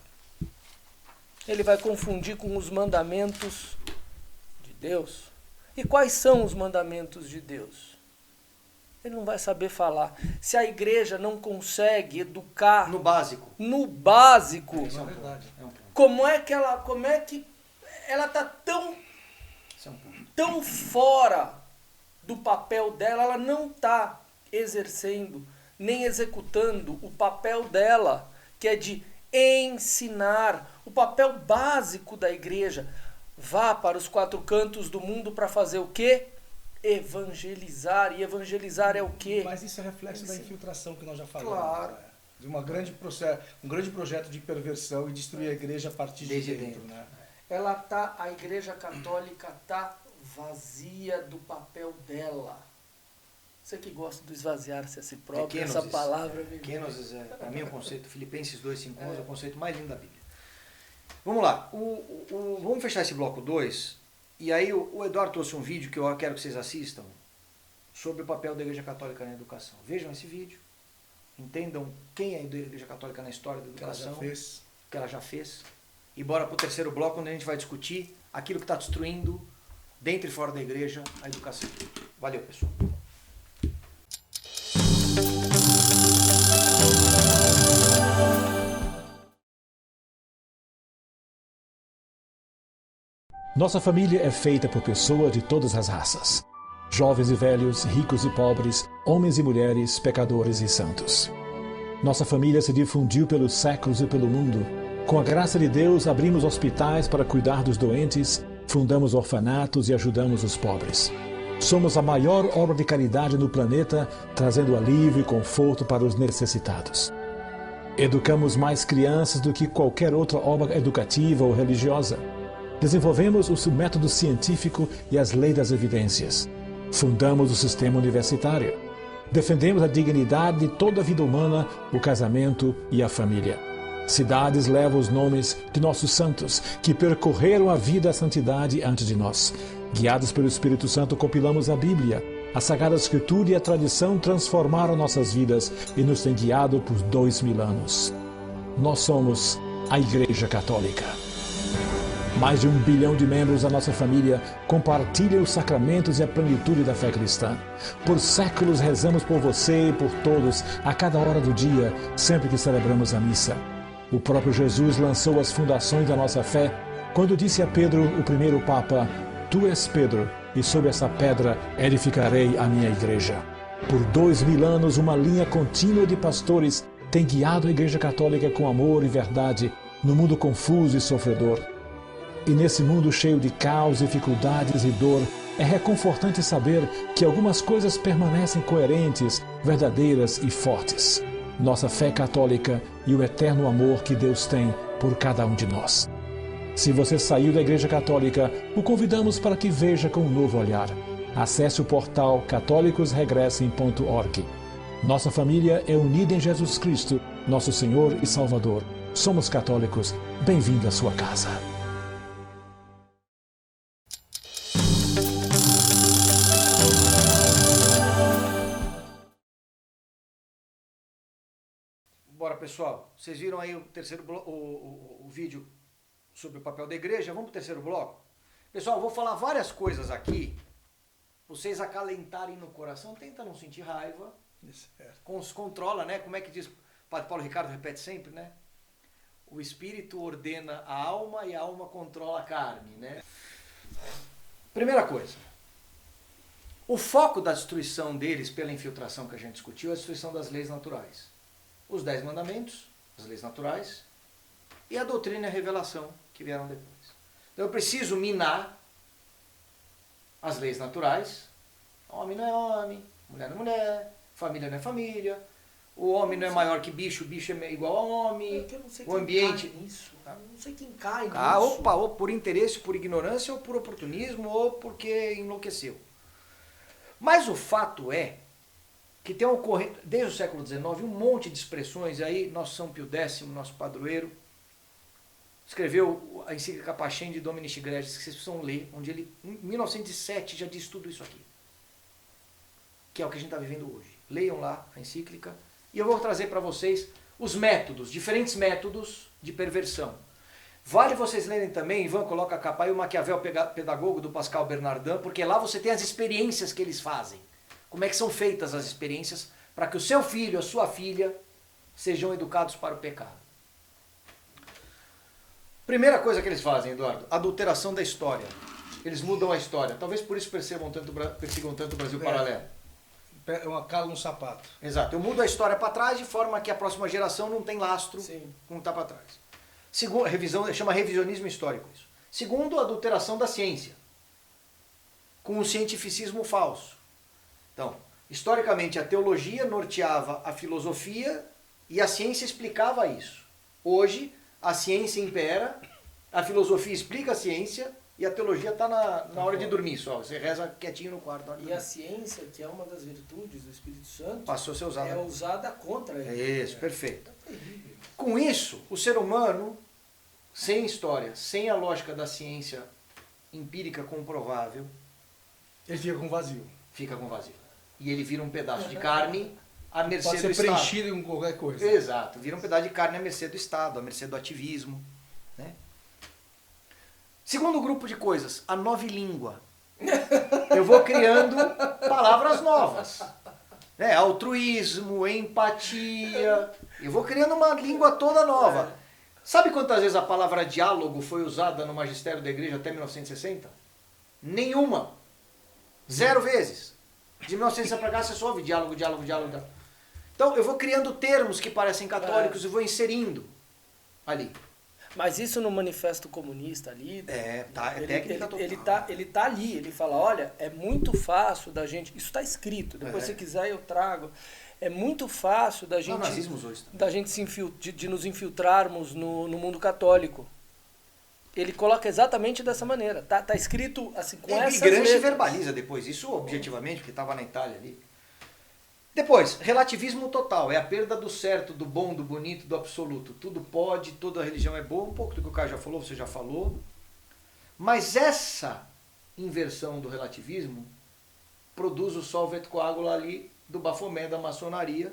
ele vai confundir com os mandamentos de Deus. E quais são os mandamentos de Deus? Ele não vai saber falar. Se a igreja não consegue educar... No básico. No básico. Isso é verdade. Como é que ela está tão fora do papel dela, ela não está exercendo, nem executando o papel dela, que é de ensinar, o papel básico da igreja. Vá para os 4 cantos do mundo para fazer o quê? Evangelizar. E evangelizar é o quê? Mas isso é reflexo da infiltração que nós já falamos. Claro. Né? De um grande projeto de perversão e destruir a igreja a partir de dentro. Né? A igreja católica está vazia do papel dela. Você que gosta do esvaziar-se a si próprio, essa palavra... Kenosis, para mim, é o conceito, Filipenses 2:5 é o conceito mais lindo da Bíblia. Vamos lá, vamos fechar esse bloco 2, e aí o Eduardo trouxe um vídeo que eu quero que vocês assistam sobre o papel da Igreja Católica na educação. Vejam esse vídeo, entendam quem é a Igreja Católica na história da educação, o que ela já fez, e bora para o terceiro bloco, onde a gente vai discutir aquilo que está destruindo, dentro e fora da Igreja, a educação. Valeu, pessoal. Nossa família é feita por pessoas de todas as raças. jovens e velhos, ricos e pobres, homens e mulheres, pecadores e santos. Nossa família se difundiu pelos séculos e pelo mundo. Com a graça de Deus, abrimos hospitais para cuidar dos doentes, fundamos orfanatos e ajudamos os pobres. Somos a maior obra de caridade no planeta, trazendo alívio e conforto para os necessitados. Educamos mais crianças do que qualquer outra obra educativa ou religiosa. Desenvolvemos o método científico e as leis das evidências. Fundamos o sistema universitário. Defendemos a dignidade de toda a vida humana, o casamento e a família. Cidades levam os nomes de nossos santos, que percorreram a vida à santidade antes de nós. Guiados pelo Espírito Santo, compilamos a Bíblia. A Sagrada Escritura e a tradição transformaram nossas vidas e nos têm guiado por 2000 anos. Nós somos a Igreja Católica. Mais de 1 bilhão de membros da nossa família compartilham os sacramentos e a plenitude da fé cristã. Por séculos rezamos por você e por todos, a cada hora do dia, sempre que celebramos a missa. O próprio Jesus lançou as fundações da nossa fé quando disse a Pedro, o primeiro Papa: Tu és Pedro, e sobre essa pedra edificarei a minha igreja. Por 2000 anos, uma linha contínua de pastores tem guiado a Igreja Católica com amor e verdade no mundo confuso e sofredor. E nesse mundo cheio de caos, dificuldades e dor, é reconfortante saber que algumas coisas permanecem coerentes, verdadeiras e fortes. Nossa fé católica e o eterno amor que Deus tem por cada um de nós. Se você saiu da Igreja Católica, o convidamos para que veja com um novo olhar. Acesse o portal catolicosregressem.org. Nossa família é unida em Jesus Cristo, nosso Senhor e Salvador. Somos católicos. Bem-vindo à sua casa. Bora, pessoal. Vocês viram aí o terceiro o vídeo sobre o papel da igreja? Vamos para o terceiro bloco? Pessoal, eu vou falar várias coisas aqui, vocês acalentarem no coração, tenta não sentir raiva, controla, né? Como é que diz o Padre Paulo Ricardo, repete sempre, né? O espírito ordena a alma e a alma controla a carne, né? Primeira coisa, o foco da destruição deles pela infiltração que a gente discutiu é a destruição das leis naturais. Os 10 mandamentos, as leis naturais e a doutrina e a revelação que vieram depois. Então eu preciso minar as leis naturais. Homem não é homem, mulher não é mulher, família não é família, o homem não é maior que bicho, o bicho é igual ao homem, o ambiente... Não sei quem cai nisso. Opa, ou por interesse, por ignorância, ou por oportunismo, ou porque enlouqueceu. Mas o fato é que tem ocorrido, desde o século XIX, um monte de expressões. Aí nosso São Pio X, nosso padroeiro, escreveu a encíclica Pacem de Dominici Gregis, que vocês precisam ler, onde ele, em 1907, já diz tudo isso aqui. Que é o que a gente está vivendo hoje. Leiam lá a encíclica. E eu vou trazer para vocês os métodos, diferentes métodos de perversão. Vale vocês lerem também, Ivan, coloca a capa aí, o Maquiavel Pedagogo do Pascal Bernardin, porque lá você tem as experiências que eles fazem. Como é que são feitas as experiências para que o seu filho, a sua filha, sejam educados para o pecado. Primeira coisa que eles fazem, Eduardo, adulteração da história. Eles mudam a história. Talvez por isso persigam tanto o Brasil Paralelo. É uma cala no sapato. Exato. Eu mudo a história para trás de forma que a próxima geração não tem lastro com o que está para trás. Segundo, revisão, chama revisionismo histórico isso. Segundo, adulteração da ciência. Com um cientificismo falso. Então, historicamente a teologia norteava a filosofia e a ciência explicava isso. Hoje, a ciência impera, a filosofia explica a ciência e a teologia está na hora de dormir só. Você reza quietinho no quarto. E a ciência, que é uma das virtudes do Espírito Santo, passou a ser usada. É usada contra ele. Isso, perfeito. Com isso, o ser humano, sem história, sem a lógica da ciência empírica comprovável, ele fica com vazio. Fica com vazio. E ele vira um pedaço de carne à mercê do Estado. Pode ser preenchido com qualquer coisa. Exato. Vira um pedaço de carne à mercê do Estado, à mercê do ativismo. Né? Segundo grupo de coisas, a nova língua. Eu vou criando palavras novas. Né? Altruísmo, empatia. Eu vou criando uma língua toda nova. Sabe quantas vezes a palavra diálogo foi usada no magistério da igreja até 1960? Nenhuma. 0 vezes. De 1960 para cá você só ouve diálogo. Então eu vou criando termos que parecem católicos e vou inserindo ali. Mas isso no Manifesto Comunista ali, É técnica total. ele tá ali, ele fala, olha, é muito fácil da gente, isso está escrito, depois se quiser eu trago, é muito fácil da gente, de nos infiltrarmos no mundo católico. Ele coloca exatamente dessa maneira, tá escrito assim, com essas letras. Gramsci verbaliza depois, isso objetivamente, porque estava na Itália ali. Depois, relativismo total, é a perda do certo, do bom, do bonito, do absoluto. Tudo pode, toda religião é boa, um pouco do que o Caio já falou, você já falou. Mas essa inversão do relativismo produz o solvet coagula ali do Baphomet, da maçonaria,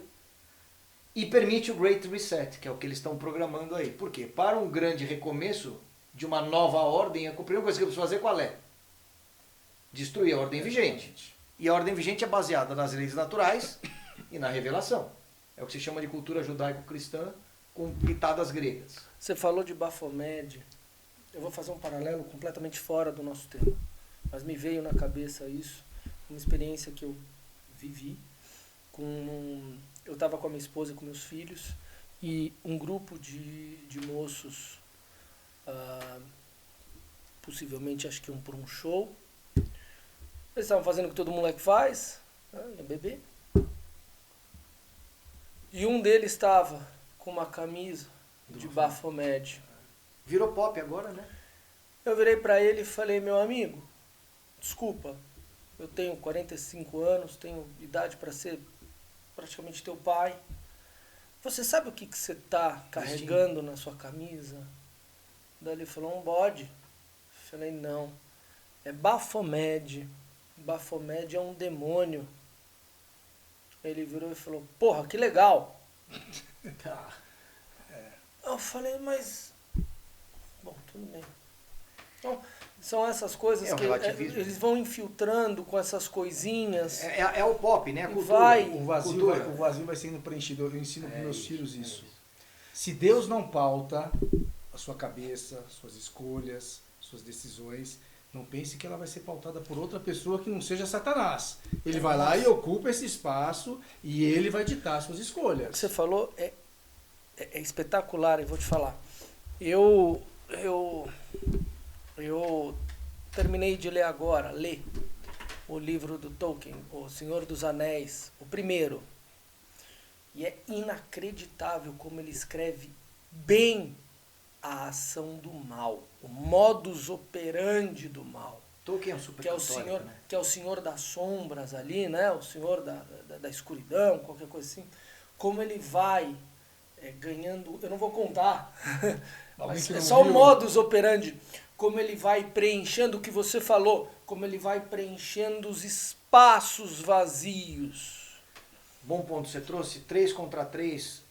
e permite o Great Reset, que é o que eles estão programando aí. Por quê? Para um grande recomeço de uma nova ordem, a primeira coisa que eu preciso fazer qual é? Destruir a ordem vigente. E a ordem vigente é baseada nas leis naturais e na revelação. É o que se chama de cultura judaico-cristã com pitadas gregas. Você falou de Baphomet. Eu vou fazer um paralelo completamente fora do nosso tema. Mas me veio na cabeça isso, uma experiência que eu vivi. Eu estava com a minha esposa e com meus filhos e um grupo de moços, possivelmente acho que iam por um show. Eles estavam fazendo o que todo moleque faz, ia beber. E um deles estava com uma camisa de Baphomet. Virou pop agora, né? Eu virei para ele e falei, meu amigo, desculpa, eu tenho 45 anos, tenho idade para ser praticamente teu pai. Você sabe o que você está carregando na sua camisa? Daí ele falou, um bode. Eu falei, não, é Baphomet. Baphomet é um demônio. Ele virou e falou, porra, que legal. Eu falei, mas... Bom, tudo bem. Então, são essas coisas que eles vão infiltrando com essas coisinhas. É o pop, né? A cultura. O vazio vai sendo preenchido. Eu ensino para meus filhos isso. Se Deus não pauta a sua cabeça, suas escolhas, suas decisões... Não pense que ela vai ser pautada por outra pessoa que não seja Satanás. Ele vai lá e ocupa esse espaço e ele vai ditar suas escolhas. O que você falou é espetacular, eu vou te falar. Eu terminei de ler o livro do Tolkien, O Senhor dos Anéis, o primeiro. E é inacreditável como ele escreve bem a ação do mal, o modus operandi do mal. Tolkien é um super católico, né? Que é o senhor das sombras ali, né? O senhor da escuridão, qualquer coisa assim. Como ele vai ganhando... Eu não vou contar, mas é só o modus operandi. Como ele vai preenchendo o que você falou, como ele vai preenchendo os espaços vazios. Bom ponto, você trouxe 3 contra 3,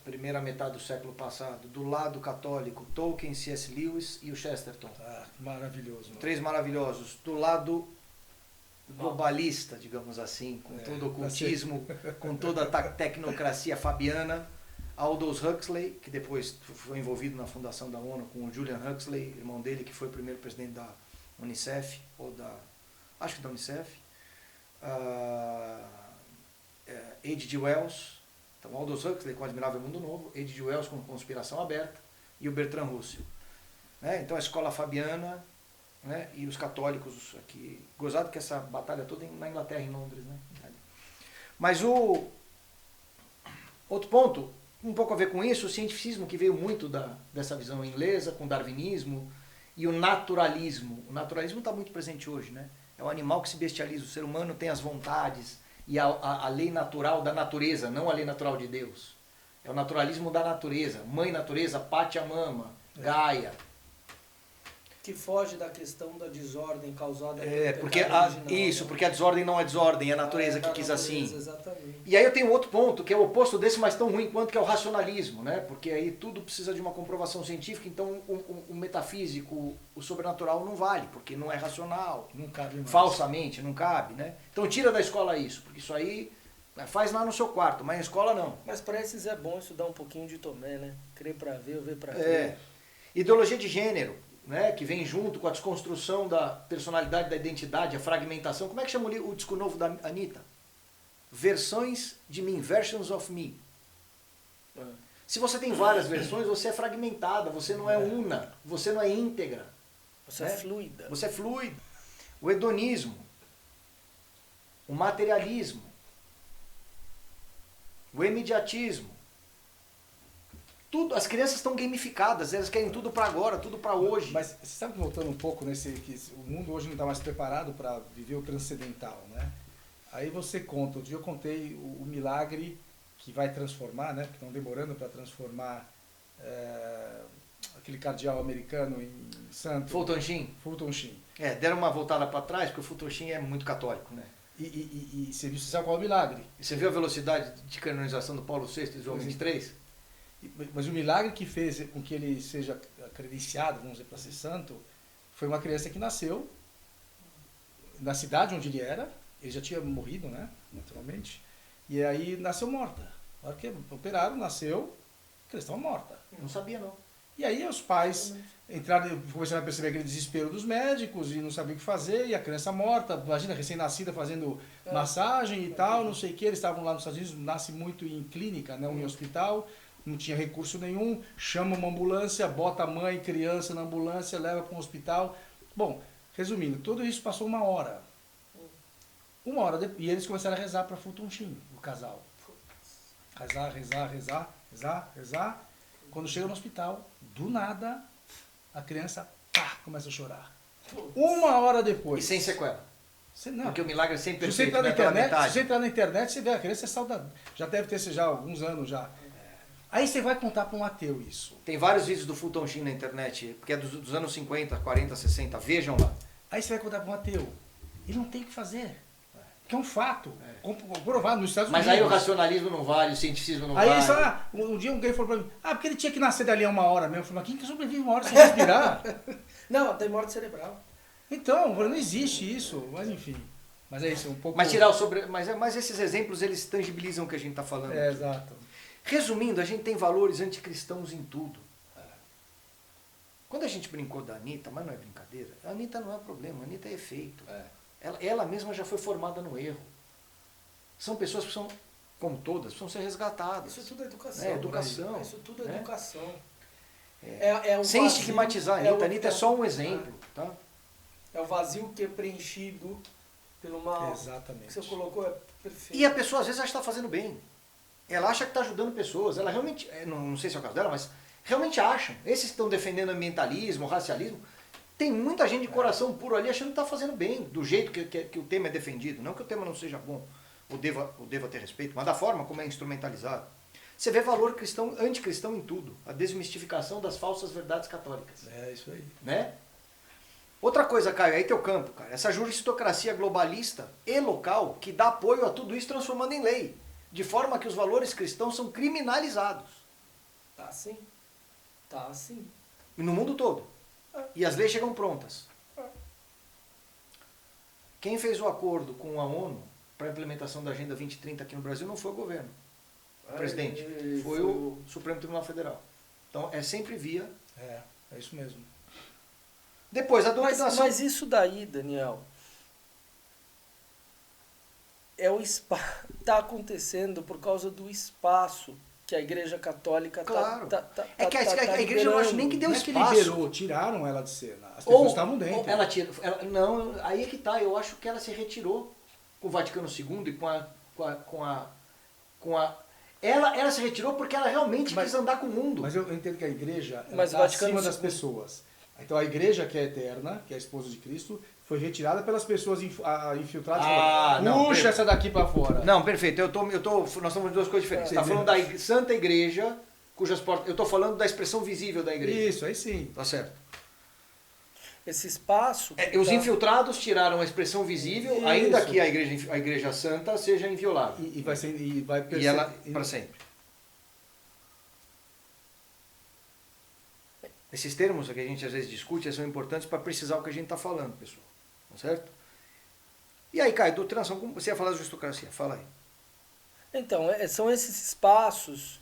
primeira metade do século passado, do lado católico, Tolkien, C.S. Lewis e o Chesterton. Maravilhoso. 3 maravilhosos. Do lado globalista, digamos assim, com todo o ocultismo, com toda a tecnocracia fabiana, Aldous Huxley, que depois foi envolvido na fundação da ONU, com o Julian Huxley, irmão dele, que foi o primeiro presidente da Unicef, acho que da Unicef. H.G. Wells, então Aldous Huxley com Admirável Mundo Novo, H.G. Wells com Conspiração Aberta e o Bertrand Russell. Né? Então a escola fabiana, né? E os católicos aqui, gozado que essa batalha toda na Inglaterra, em Londres. Né? Mas o outro ponto, um pouco a ver com isso, o cientificismo que veio muito dessa visão inglesa, com o darwinismo e o naturalismo. O naturalismo está muito presente hoje, né? É o animal que se bestializa, o ser humano tem as vontades e a lei natural da natureza, não a lei natural de Deus. É o naturalismo da natureza, mãe natureza, Pachamama, Gaia. Que foge da questão da desordem causada porque porque a desordem não é desordem, é a natureza que quis assim. Exatamente. E aí eu tenho outro ponto, que é o oposto desse, mas tão ruim quanto, que é o racionalismo, né? Porque aí tudo precisa de uma comprovação científica, então o metafísico, o sobrenatural não vale, porque não é racional. Não cabe mais. Falsamente, não cabe, né? Então tira da escola isso, porque isso aí faz lá no seu quarto, mas na escola não. Mas para esses é bom estudar um pouquinho de Tomé, né? Crer para ver, ver para crer. Ideologia de gênero. né, que vem junto com a desconstrução da personalidade, da identidade, a fragmentação. Como é que chama o disco novo da Anitta? Versões de mim, versions of me. Se você tem várias versões, você é fragmentada, você não é una, você não é íntegra. Você é fluida. Você é fluida. O hedonismo, o materialismo, o imediatismo. Tudo, as crianças estão gamificadas, elas querem tudo para agora, tudo para hoje. Mas você sabe que voltando um pouco nesse que o mundo hoje não está mais preparado para viver o transcendental, né? Aí você conta, outro dia eu contei o milagre que vai transformar, né? Que estão demorando para transformar aquele cardeal americano em santo. Fulton Sheen. Fulton Sheen. Deram uma voltada para trás, porque o Fulton Sheen é muito católico, né? E você sabe qual é o milagre? E você viu a velocidade de canonização do Paulo VI e João XXIII? Mas o milagre que fez com que ele seja credenciado, vamos dizer, para ser santo, foi uma criança que nasceu na cidade onde ele era. Ele já tinha morrido, né? Naturalmente. E aí nasceu morta. Na hora que operaram, nasceu, a criança estava morta. Eu não sabia, não. E aí os pais entraram, começaram a perceber aquele desespero dos médicos e não sabiam o que fazer, e a criança morta, imagina, recém-nascida, fazendo massagem e tal, não sei o que. Eles estavam lá nos Estados Unidos, nasce muito em clínica, né? Em hospital, não tinha recurso nenhum, chama uma ambulância, bota a mãe e criança na ambulância, leva para um hospital. Bom, resumindo, tudo isso passou uma hora. Uma hora depois, e eles começaram a rezar para Fulton Sheen, o casal. Rezar. Quando chega no hospital, do nada, a criança começa a chorar. Uma hora depois. E sem sequela. Não. Porque o milagre é sempre Se você perfeito, entrar na internet, você vê a criança é saudável. Já deve ter já alguns anos já. Aí você vai contar para um ateu isso. Tem vários vídeos do Fulton Sheen na internet, porque é dos anos 50, 40, 60. Vejam lá. Aí você vai contar para um ateu. Ele não tem o que fazer. Que é um fato, comprovado nos Estados Unidos. Mas aí o racionalismo não vale, o cientificismo não aí vale. Um dia alguém falou pra mim, porque ele tinha que nascer dali a uma hora mesmo. Eu falei, mas quem que sobrevive uma hora sem respirar? Não, tem morte cerebral. Então, não existe isso, mas enfim. Mas é isso, um pouco... Mas esses exemplos, eles tangibilizam o que a gente está falando. Exato. Resumindo, a gente tem valores anticristãos em tudo. Quando a gente brincou da Anitta, mas não é brincadeira, a Anitta não é problema, a Anitta é efeito. Ela mesma já foi formada no erro. São pessoas que são, como todas, precisam ser resgatadas. Isso tudo é educação. É educação. Né? Isso tudo é educação. Sem estigmatizar a Anitta. A Anitta é só um exemplo. Tá? É o vazio que é preenchido pelo mal. Exatamente. Que você colocou é perfeito. E a pessoa às vezes acha que está fazendo bem. Ela acha que está ajudando pessoas. Ela realmente, não sei se é o caso dela, mas realmente acham. Esses que estão defendendo ambientalismo, racialismo, tem muita gente de coração puro ali achando que está fazendo bem, do jeito que o tema é defendido. Não que o tema não seja bom, ou deva ter respeito, mas da forma como é instrumentalizado. Você vê valor cristão, anticristão em tudo. A desmistificação das falsas verdades católicas. É isso aí. Né? Outra coisa, Caio, aí teu campo, cara. Essa juristocracia globalista e local que dá apoio a tudo isso transformando em lei. De forma que os valores cristãos são criminalizados. Tá assim. Tá assim. E no mundo todo. E as leis chegam prontas. Quem fez o acordo com a ONU para a implementação da Agenda 2030 aqui no Brasil não foi o governo, o presidente, foi o Supremo Tribunal Federal. Então é sempre via. É isso mesmo. Depois a doutrinação. Mas isso daí, Daniel, está acontecendo por causa do espaço que a Igreja Católica claro. A Igreja eu não acho nem que deu espaço. Não é que liberou, tiraram ela de cena. As pessoas estavam dentro. Não, aí é que tá. Eu acho que ela se retirou com o Vaticano II e ela se retirou porque ela realmente quis andar com o mundo. Mas eu entendo que a Igreja está acima das pessoas. Então a Igreja que é eterna, que é a esposa de Cristo, foi retirada pelas pessoas infiltradas. Puxa essa daqui para fora. Não, perfeito. Nós estamos de duas coisas diferentes. Você está falando da Santa Igreja, cujas portas... Eu estou falando da expressão visível da Igreja. Isso, aí sim. Tá certo. Esse espaço... Os infiltrados tiraram a expressão visível, isso. Ainda que a Igreja Santa seja inviolável. E vai e ela para sempre. Esses termos que a gente às vezes discute são importantes para precisar o que a gente está falando, pessoal. Certo? E aí, Caio, doutrinação, como você ia falar da justocracia? Fala aí. Então, são esses espaços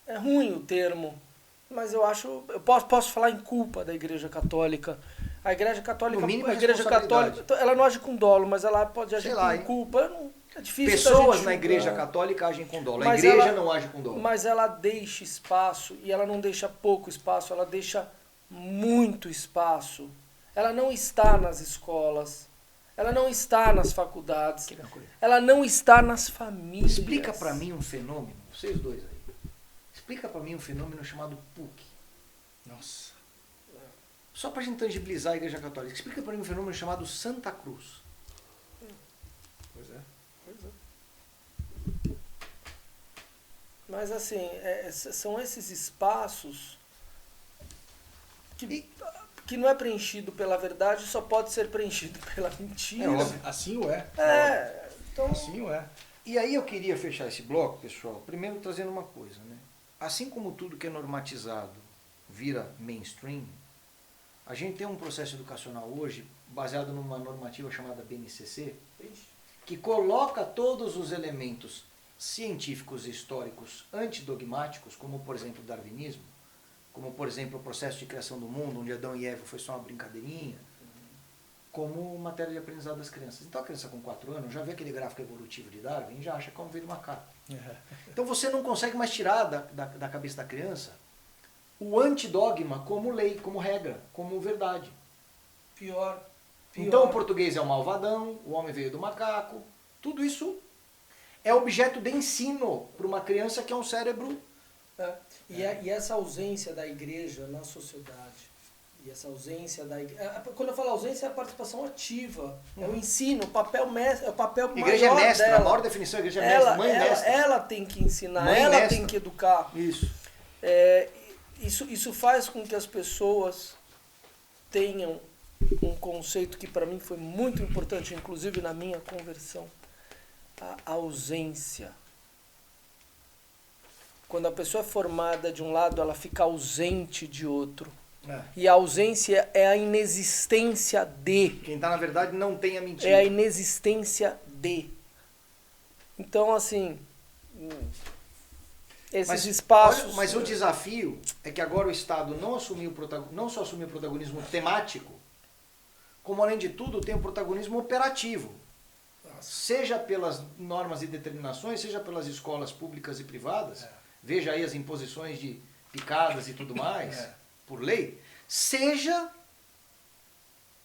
é ruim o termo, mas eu acho, eu posso falar em culpa da Igreja Católica. A Igreja Católica, No mínimo, a Igreja Católica, ela não age com dolo, mas ela pode agir com culpa. É difícil. Pessoas na Igreja Católica agem com dolo. A Mas Igreja ela- não age com dolo. Mas ela deixa espaço, e ela não deixa pouco espaço, ela deixa muito espaço. Ela não está nas escolas, ela não está nas faculdades, ela não está nas famílias. Explica pra mim um fenômeno, vocês dois aí. Explica pra mim um fenômeno chamado PUC. Nossa. Só pra gente tangibilizar a Igreja Católica. Explica pra mim um fenômeno chamado Santa Cruz. Pois é. Mas assim, são esses espaços que não é preenchido pela verdade, só pode ser preenchido pela mentira. Assim o é. Então... Assim o é. E aí eu queria fechar esse bloco, pessoal, primeiro trazendo uma coisa, né? Assim como tudo que é normatizado vira mainstream, a gente tem um processo educacional hoje baseado numa normativa chamada BNCC, que coloca todos os elementos científicos e históricos antidogmáticos, como por exemplo o darwinismo, como por exemplo o processo de criação do mundo, onde Adão e Eva foi só uma brincadeirinha, como matéria de aprendizado das crianças. Então a criança com 4 anos já vê aquele gráfico evolutivo de Darwin e já acha que é um veio do macaco. Então você não consegue mais tirar da cabeça da criança o antidogma como lei, como regra, como verdade. Pior. Então o português é um malvadão, o homem veio do macaco, tudo isso é objeto de ensino para uma criança que é um cérebro. E essa ausência da igreja na sociedade, e essa ausência da igreja, quando eu falo ausência, é a participação ativa, é o ensino, o papel mestre, é o papel maior igreja é mestra, dela. a maior definição, a igreja é mestra, mãe mestra. Ela tem que ensinar, Mãe ela mestra. tem que educar. Isso. Isso faz com que as pessoas tenham um conceito que para mim foi muito importante, inclusive na minha conversão, a ausência. Quando a pessoa é formada de um lado, ela fica ausente de outro. E a ausência é a inexistência de. Quem está na verdade não tem a mentira. É a inexistência de. Então, assim, esses espaços... Olha, mas o desafio é que agora o Estado não só assumiu o protagonismo temático, como além de tudo tem o protagonismo operativo. Seja pelas normas e determinações, seja pelas escolas públicas e privadas, veja aí as imposições de picadas e tudo mais, por lei, seja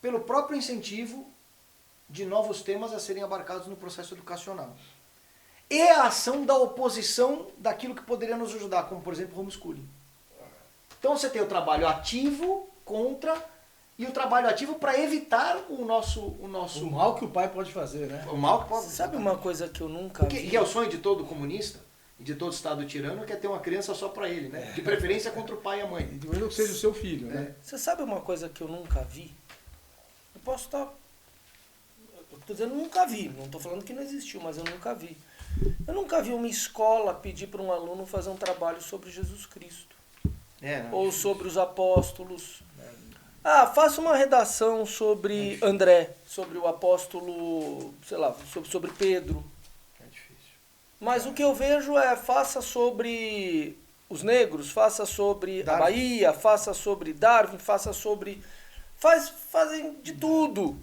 pelo próprio incentivo de novos temas a serem abarcados no processo educacional. E a ação da oposição daquilo que poderia nos ajudar, como por exemplo o homeschooling. Então você tem o trabalho ativo contra e o trabalho ativo para evitar o nosso... O mal que o pai pode fazer, né? O mal que pode... Sabe uma coisa que eu nunca vi? Que é o sonho de todo comunista e de todo Estado tirano, que é ter uma criança só para ele, né? De preferência contra o pai e a mãe. E mesmo que seja o seu filho, né? Você sabe uma coisa que eu nunca vi? Eu posso estar... Eu estou dizendo nunca vi, não estou falando que não existiu, mas eu nunca vi. Eu nunca vi uma escola pedir para um aluno fazer um trabalho sobre Jesus Cristo. Ou sobre os apóstolos. Faça uma redação sobre André, sobre o apóstolo, sei lá, sobre Pedro. É difícil. Mas o que eu vejo faça sobre os negros, faça sobre Darwin. a Bahia, faça sobre Darwin, faça sobre... Fazem de tudo.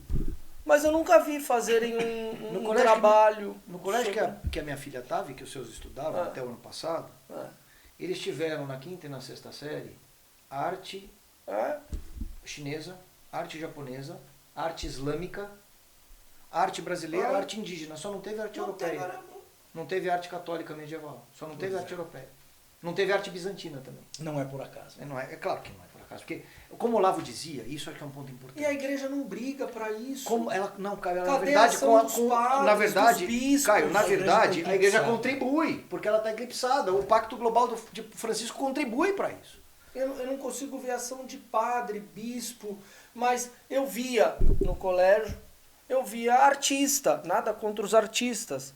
Mas eu nunca vi fazerem um trabalho... No colégio que a minha filha estava e que os seus estudavam até o ano passado, eles tiveram na 5ª e na 6ª série arte chinesa, arte japonesa, arte islâmica, arte brasileira, arte indígena. Só não teve arte europeia. Não teve arte católica medieval. Só não teve arte europeia. Não teve arte bizantina também. Não é por acaso. É claro que não é por acaso. Porque, como o Olavo dizia, isso acho que é um ponto importante. E a igreja não briga para isso. Como ela, não, Caio, Cadê na verdade, a ação dos padres, na verdade, dos bispos? Caio, na verdade, a igreja eclipsada. contribui, porque ela está eclipsada. O Pacto Global de Francisco contribui para isso. Eu não consigo ver ação de padre, bispo, mas eu via no colégio, eu via artista, nada contra os artistas.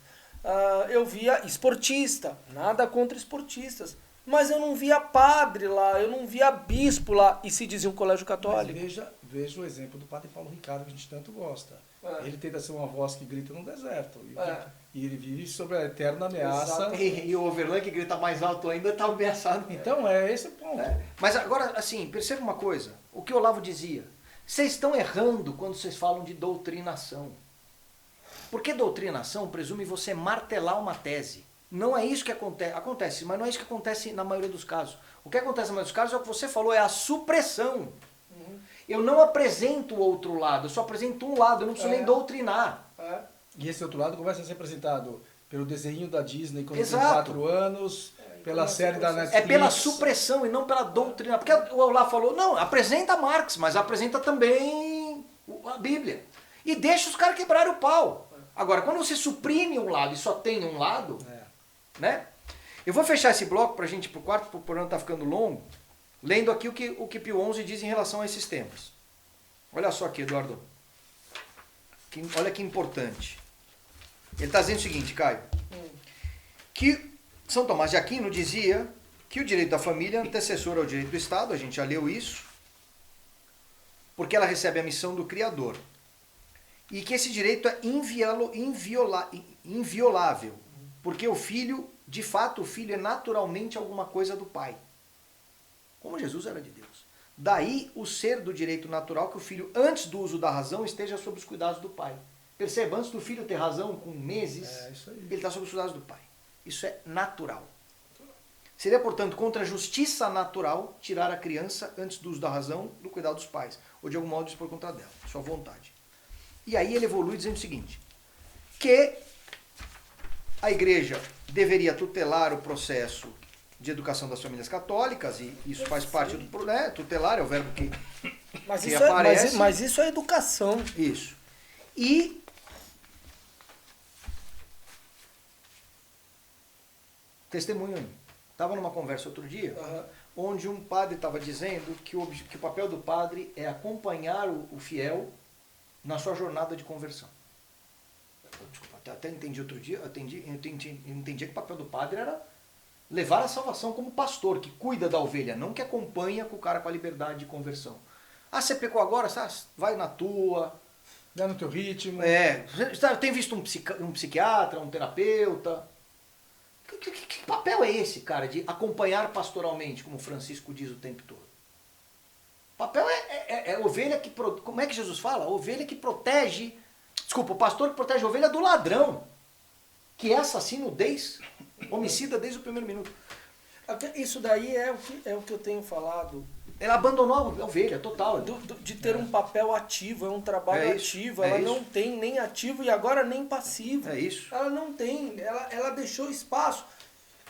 Eu via esportista, nada contra esportistas. Mas eu não via padre lá, eu não via bispo lá, e se dizia um colégio católico. Mas veja o exemplo do padre Paulo Ricardo, que a gente tanto gosta. Ele tenta ser uma voz que grita no deserto. E ele vive sob a eterna ameaça. E o Overland, que grita mais alto ainda, está ameaçado. Então, é esse o ponto. Mas agora, assim, perceba uma coisa. O que o Olavo dizia. Vocês estão errando quando vocês falam de doutrinação. Porque doutrinação presume você martelar uma tese. Não é isso que acontece. Acontece, mas não é isso que acontece na maioria dos casos. O que acontece na maioria dos casos é o que você falou, é a supressão. Eu não apresento o outro lado, eu só apresento um lado, eu não preciso nem doutrinar. E esse outro lado começa a ser apresentado pelo desenho da Disney quando tem Exato. 4 anos, pela série da Netflix. É pela supressão e não pela doutrina. Porque o Olavo falou, não, apresenta Marx, mas apresenta também a Bíblia. E deixa os caras quebrarem o pau. Agora, quando você suprime um lado e só tem um lado, né? Eu vou fechar esse bloco para a gente ir para o quarto, porque o programa está ficando longo, lendo aqui o que Pio XI diz em relação a esses temas. Olha só aqui, Eduardo. Olha que importante. Ele está dizendo o seguinte, Caio, que São Tomás de Aquino dizia que o direito da família é antecessor ao direito do Estado, a gente já leu isso, porque ela recebe a missão do Criador. E que esse direito é inviolável, porque o filho, de fato, o filho é naturalmente alguma coisa do pai. Como Jesus era de Deus. Daí o ser do direito natural que o filho, antes do uso da razão, esteja sob os cuidados do pai. Perceba, antes do filho ter razão com meses, ele está sob os cuidados do pai. Isso é natural. Seria, portanto, contra a justiça natural tirar a criança, antes do uso da razão, do cuidado dos pais. Ou de algum modo dispor contra dela, sua vontade. E aí ele evolui dizendo o seguinte, que a igreja deveria tutelar o processo de educação das famílias católicas, e isso faz parte do... tutelar é o verbo que aparece. Mas isso é educação. Isso. E testemunho. Estava numa conversa outro dia, onde um padre estava dizendo que o papel do padre é acompanhar o fiel na sua jornada de conversão. Desculpa, até entendi outro dia, eu entendi que o papel do padre era levar a salvação como pastor, que cuida da ovelha, não que acompanha com o cara com a liberdade de conversão. Ah, você pecou agora, vai na tua. Vai no teu ritmo. Tem visto um psiquiatra, um terapeuta. Que papel é esse, cara, de acompanhar pastoralmente, como Francisco diz o tempo todo? O papel é ovelha que... Como é que Jesus fala? Ovelha que protege... Desculpa, o pastor que protege a ovelha do ladrão, que é assassino homicida desde o primeiro minuto. Isso daí é o que eu tenho falado. Ela abandonou a ovelha, total. De ter um papel ativo, é um trabalho ativo. Ela não tem nem ativo e agora nem passivo. É isso. Ela não tem, ela deixou espaço.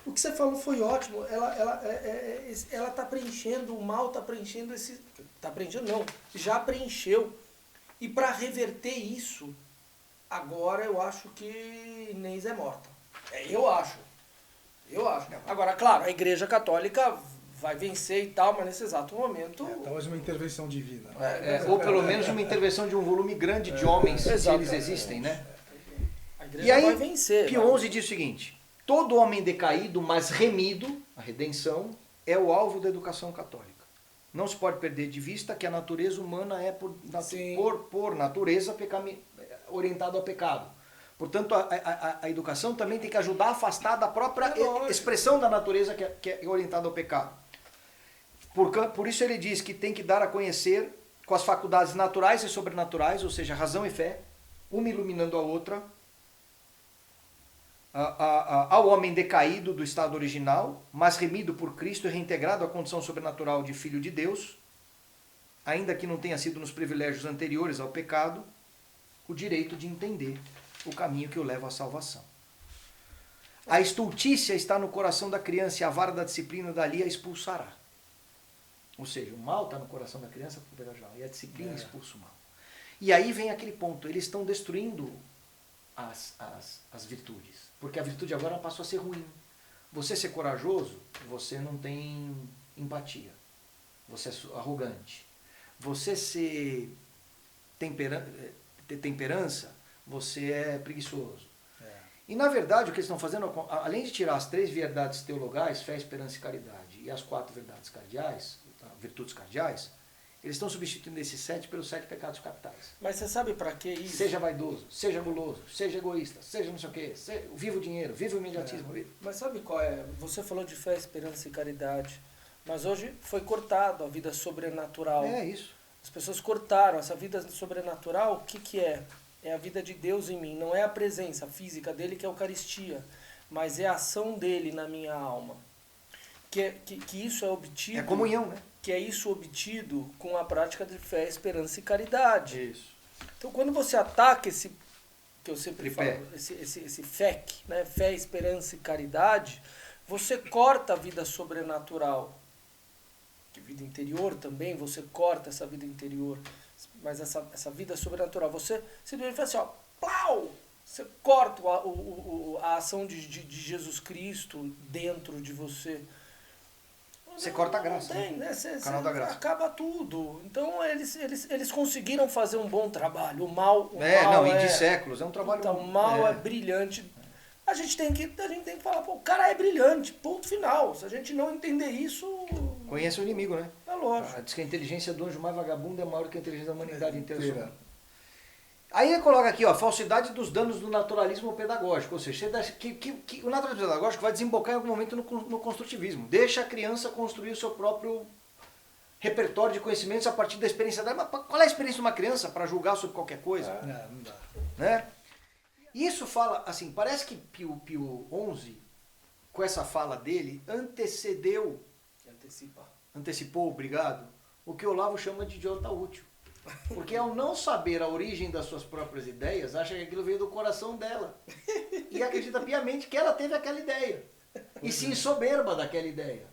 O que você falou foi ótimo. Ela está preenchendo, o mal está preenchendo esse... Está preenchendo não, já preencheu. E para reverter isso, agora eu acho que Inês é morta. Eu acho. Agora, claro, a Igreja Católica vai vencer e tal, mas nesse exato momento... Talvez uma intervenção divina. Ou pelo menos uma intervenção de um volume grande de homens, se eles existem, né? A Igreja E aí, vai vencer. Pio XI diz o seguinte, todo homem decaído, mas remido, a redenção, é o alvo da educação católica. Não se pode perder de vista que a natureza humana é, por natureza, orientada ao pecado. Portanto, a educação também tem que ajudar a afastar da própria expressão da natureza que é orientada ao pecado. Por isso ele diz que tem que dar a conhecer com as faculdades naturais e sobrenaturais, ou seja, razão e fé, uma iluminando a outra, ao homem decaído do estado original, mas remido por Cristo e reintegrado à condição sobrenatural de filho de Deus, ainda que não tenha sido nos privilégios anteriores ao pecado, o direito de entender o caminho que o leva à salvação. A estultícia está no coração da criança e a vara da disciplina dali a expulsará. Ou seja, o mal está no coração da criança e a disciplina expulsa o mal. E aí vem aquele ponto, eles estão destruindo as virtudes. Porque a virtude agora passou a ser ruim. Você ser corajoso, você não tem empatia. Você é arrogante. Você ter temperança, você é preguiçoso. E na verdade o que eles estão fazendo, além de tirar as 3 verdades teologais, fé, esperança e caridade, e as 4 verdades cardeais, virtudes cardeais, Eles estão substituindo esses 7 pelos 7 pecados capitais. Mas você sabe para que isso? Seja vaidoso, seja guloso, seja egoísta, seja não sei o quê, viva o dinheiro, viva o imediatismo. Mas sabe qual é? Você falou de fé, esperança e caridade, mas hoje foi cortado a vida sobrenatural. É isso. As pessoas cortaram essa vida sobrenatural. O que é? É a vida de Deus em mim. Não é a presença física dele, que é a Eucaristia, mas é a ação dele na minha alma. Que isso é obtido... É comunhão, né? Que é isso obtido com a prática de fé, esperança e caridade. Isso. Então, quando você ataca esse, que eu sempre Tripé. falo, esse FEC, né? Fé, esperança e caridade, você corta a vida sobrenatural. Que vida interior também, você corta essa vida interior. Mas essa vida sobrenatural, você simplesmente faz assim, ó, plau! Você corta a ação de Jesus Cristo dentro de você. Você corta a graça. Não tem, né? Canal da graça. Acaba tudo. Então eles conseguiram fazer um bom trabalho. O mal e de séculos. É um trabalho... Então, o mal é brilhante. A gente tem que falar, pô, o cara é brilhante, ponto final. Se a gente não entender isso... Conhece o inimigo, né? É lógico. Diz que a inteligência do anjo mais vagabundo é maior que a inteligência da humanidade inteira. Aí ele coloca aqui, ó, falsidade dos danos do naturalismo pedagógico, ou seja, que o naturalismo pedagógico vai desembocar em algum momento no construtivismo. Deixa a criança construir o seu próprio repertório de conhecimentos a partir da experiência dela. Mas qual é a experiência de uma criança para julgar sobre qualquer coisa? Não dá. Né? Isso fala, assim, parece que Pio XI, com essa fala dele, antecipou, obrigado, o que Olavo chama de idiota útil. Porque ao não saber a origem das suas próprias ideias, acha que aquilo veio do coração dela. E acredita piamente que ela teve aquela ideia. E se ensoberba daquela ideia.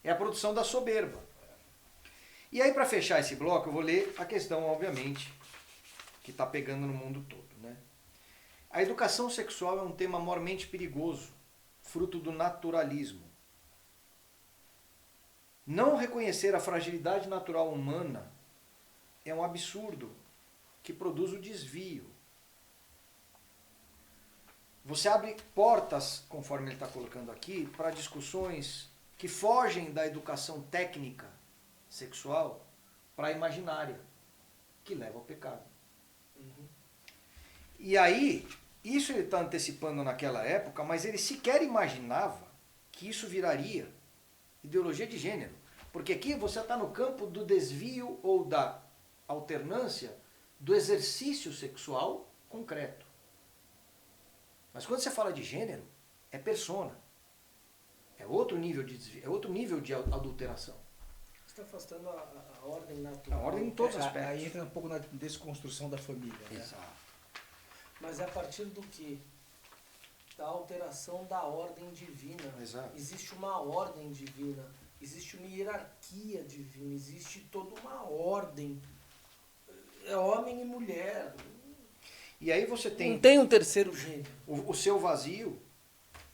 É a produção da soberba. E aí, para fechar esse bloco, eu vou ler a questão, obviamente, que está pegando no mundo todo. Né? A educação sexual é um tema mormente perigoso, fruto do naturalismo. Não reconhecer a fragilidade natural humana é um absurdo que produz o desvio. Você abre portas, conforme ele está colocando aqui, para discussões que fogem da educação técnica sexual para a imaginária, que leva ao pecado. E aí, isso ele está antecipando naquela época, mas ele sequer imaginava que isso viraria ideologia de gênero. Porque aqui você está no campo do desvio ou da alternância do exercício sexual concreto. Mas quando você fala de gênero, é persona. É outro nível de desvio, é outro nível de adulteração. Você está afastando a ordem natural. A ordem em todos os aspectos. Aí entra um pouco na desconstrução da família. Né? Exato. Mas é a partir do quê? Da alteração da ordem divina. Exato. Existe uma ordem divina, existe uma hierarquia divina, existe toda uma ordem. É homem e mulher. E aí você tem... Não tem um terceiro gênero. O seu vazio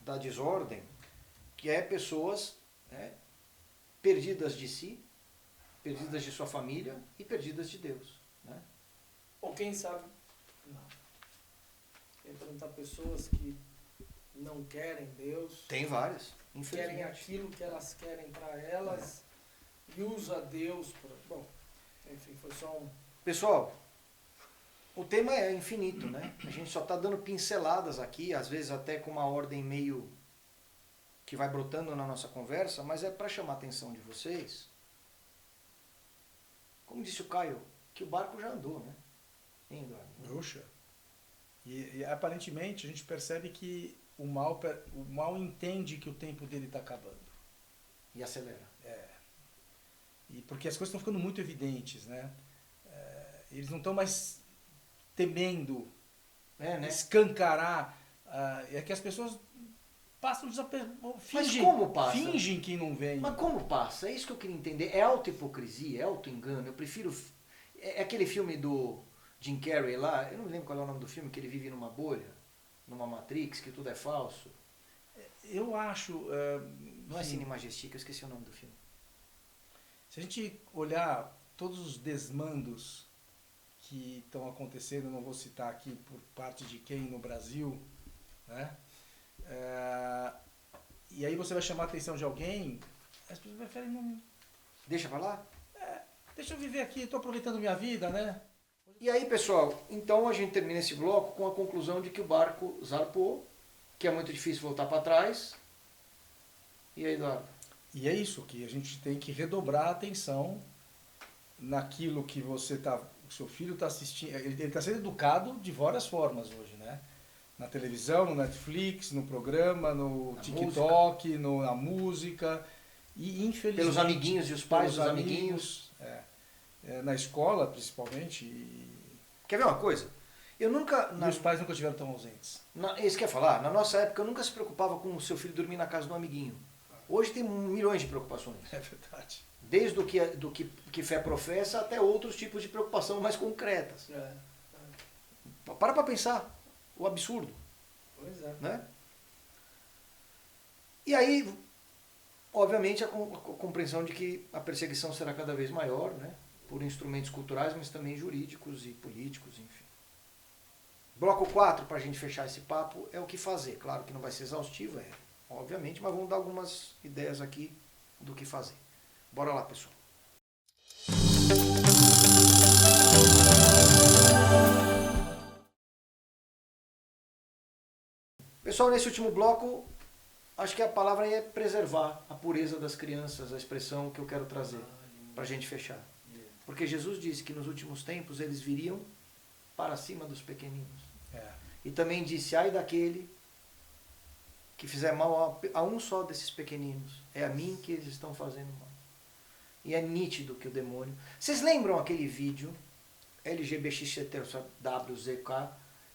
da desordem, que é pessoas, né, perdidas de si, perdidas de sua família e perdidas de Deus. Né? Ou quem sabe... Não. Quem perguntar pessoas que não querem Deus... Tem várias, infelizmente. Querem aquilo que elas querem para elas e usa Deus para... Bom, enfim, foi só um... Pessoal, o tema é infinito, né? A gente só está dando pinceladas aqui, às vezes até com uma ordem meio que vai brotando na nossa conversa, mas é para chamar a atenção de vocês. Como disse o Caio, que o barco já andou, né? Hein, Eduardo? Puxa. E aparentemente a gente percebe que o mal entende que o tempo dele está acabando. E acelera. E porque as coisas estão ficando muito evidentes, né? Eles não estão mais temendo né? escancarar. É que as pessoas passam Mas como passa? Fingem que não vem. Mas como passa? É isso que eu queria entender. É auto-hipocrisia, é auto-engano. Eu prefiro... É aquele filme do Jim Carrey lá, eu não lembro qual é o nome do filme, que ele vive numa bolha, numa Matrix, que tudo é falso. Eu acho... não é Cine Majestic, eu esqueci o nome do filme. Se a gente olhar todos os desmandos que estão acontecendo, não vou citar aqui por parte de quem no Brasil, né? E aí você vai chamar a atenção de alguém, as pessoas preferem não... Deixa pra lá? Deixa eu viver aqui, estou aproveitando minha vida, né? E aí, pessoal, então a gente termina esse bloco com a conclusão de que o barco zarpou, que é muito difícil voltar para trás. E aí, Eduardo? E é isso, que a gente tem que redobrar a atenção naquilo que o seu filho está assistindo. Ele está sendo educado de várias formas hoje, né? Na televisão, no Netflix, no programa, no TikTok, na música. E infelizmente... Pelos amiguinhos e os pais dos amiguinhos. Na escola, principalmente. Quer ver uma coisa? E os pais nunca estiveram tão ausentes. Isso que eu ia falar. Na nossa época, eu nunca se preocupava com o seu filho dormir na casa do amiguinho. Hoje tem milhões de preocupações. É verdade. Desde do que fé professa até outros tipos de preocupação mais concretas. Para pensar o absurdo. Pois é. Né? E aí, obviamente, a compreensão de que a perseguição será cada vez maior, né? Por instrumentos culturais, mas também jurídicos e políticos, enfim. Bloco 4, para a gente fechar esse papo, é o que fazer. Claro que não vai ser exaustivo, obviamente, mas vamos dar algumas ideias aqui do que fazer. Bora lá, pessoal. Pessoal, nesse último bloco, acho que a palavra é preservar a pureza das crianças, a expressão que eu quero trazer para a gente fechar. Porque Jesus disse que nos últimos tempos eles viriam para cima dos pequeninos. E também disse, ai daquele que fizer mal a um só desses pequeninos, é a mim que eles estão fazendo mal. E é nítido que o demônio... Vocês lembram aquele vídeo, LGBTQWZK,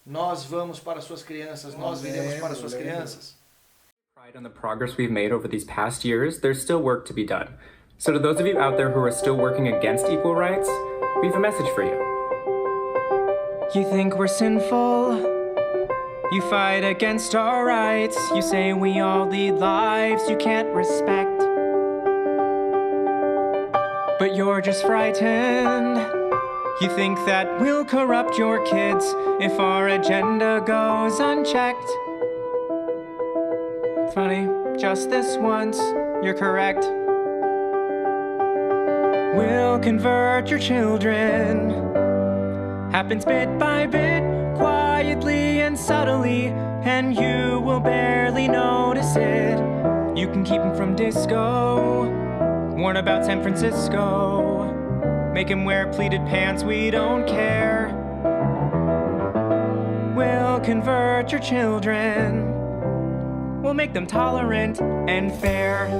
nós vamos para suas crianças, nós viremos para suas crianças? On the progress we've made over these past years, there's still work to be done. So to those of you out there who are still working against equal rights, we have a message for you. You think we're sinful? You fight against our rights. You say we all lead lives you can't respect. But you're just frightened. You think that we'll corrupt your kids if our agenda goes unchecked. Funny, just this once, you're correct. We'll convert your children. Happens bit by bit, quietly and subtly, and you will barely notice it. You can keep them from disco, warn about San Francisco, make him wear pleated pants, we don't care. We'll convert your children. We'll make them tolerant and fair.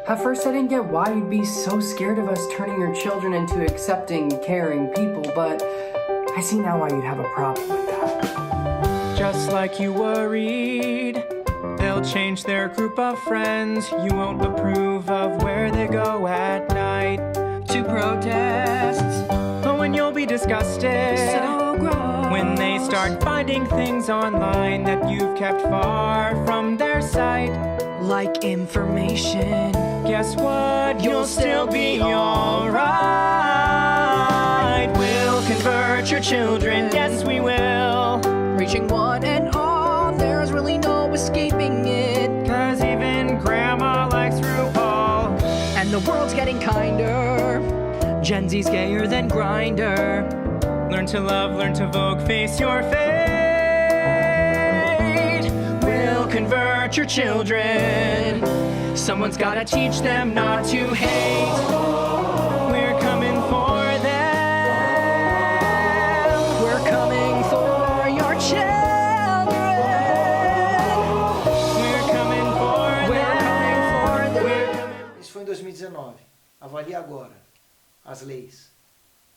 At first I didn't get why you'd be so scared of us turning your children into accepting, caring people, but I see now why you'd have a problem with that. Just like you worried, they'll change their group of friends. You won't approve of where they go at night to protests. Oh, and you'll be disgusted. So gross. When they start finding things online that you've kept far from their sight. Like information. Guess what? You'll still be alright. We'll convert your children, yes we will. Reaching one and all, there's really no escaping it. 'Cause even grandma likes RuPaul. And the world's getting kinder. Gen Z's gayer than Grindr. Learn to love, learn to Vogue, face your fate. We'll convert your children. Someone's gotta teach them not to hate. We're coming for them. We're coming for your children. We're coming for them. Isso foi em 2019. Avalie agora as leis.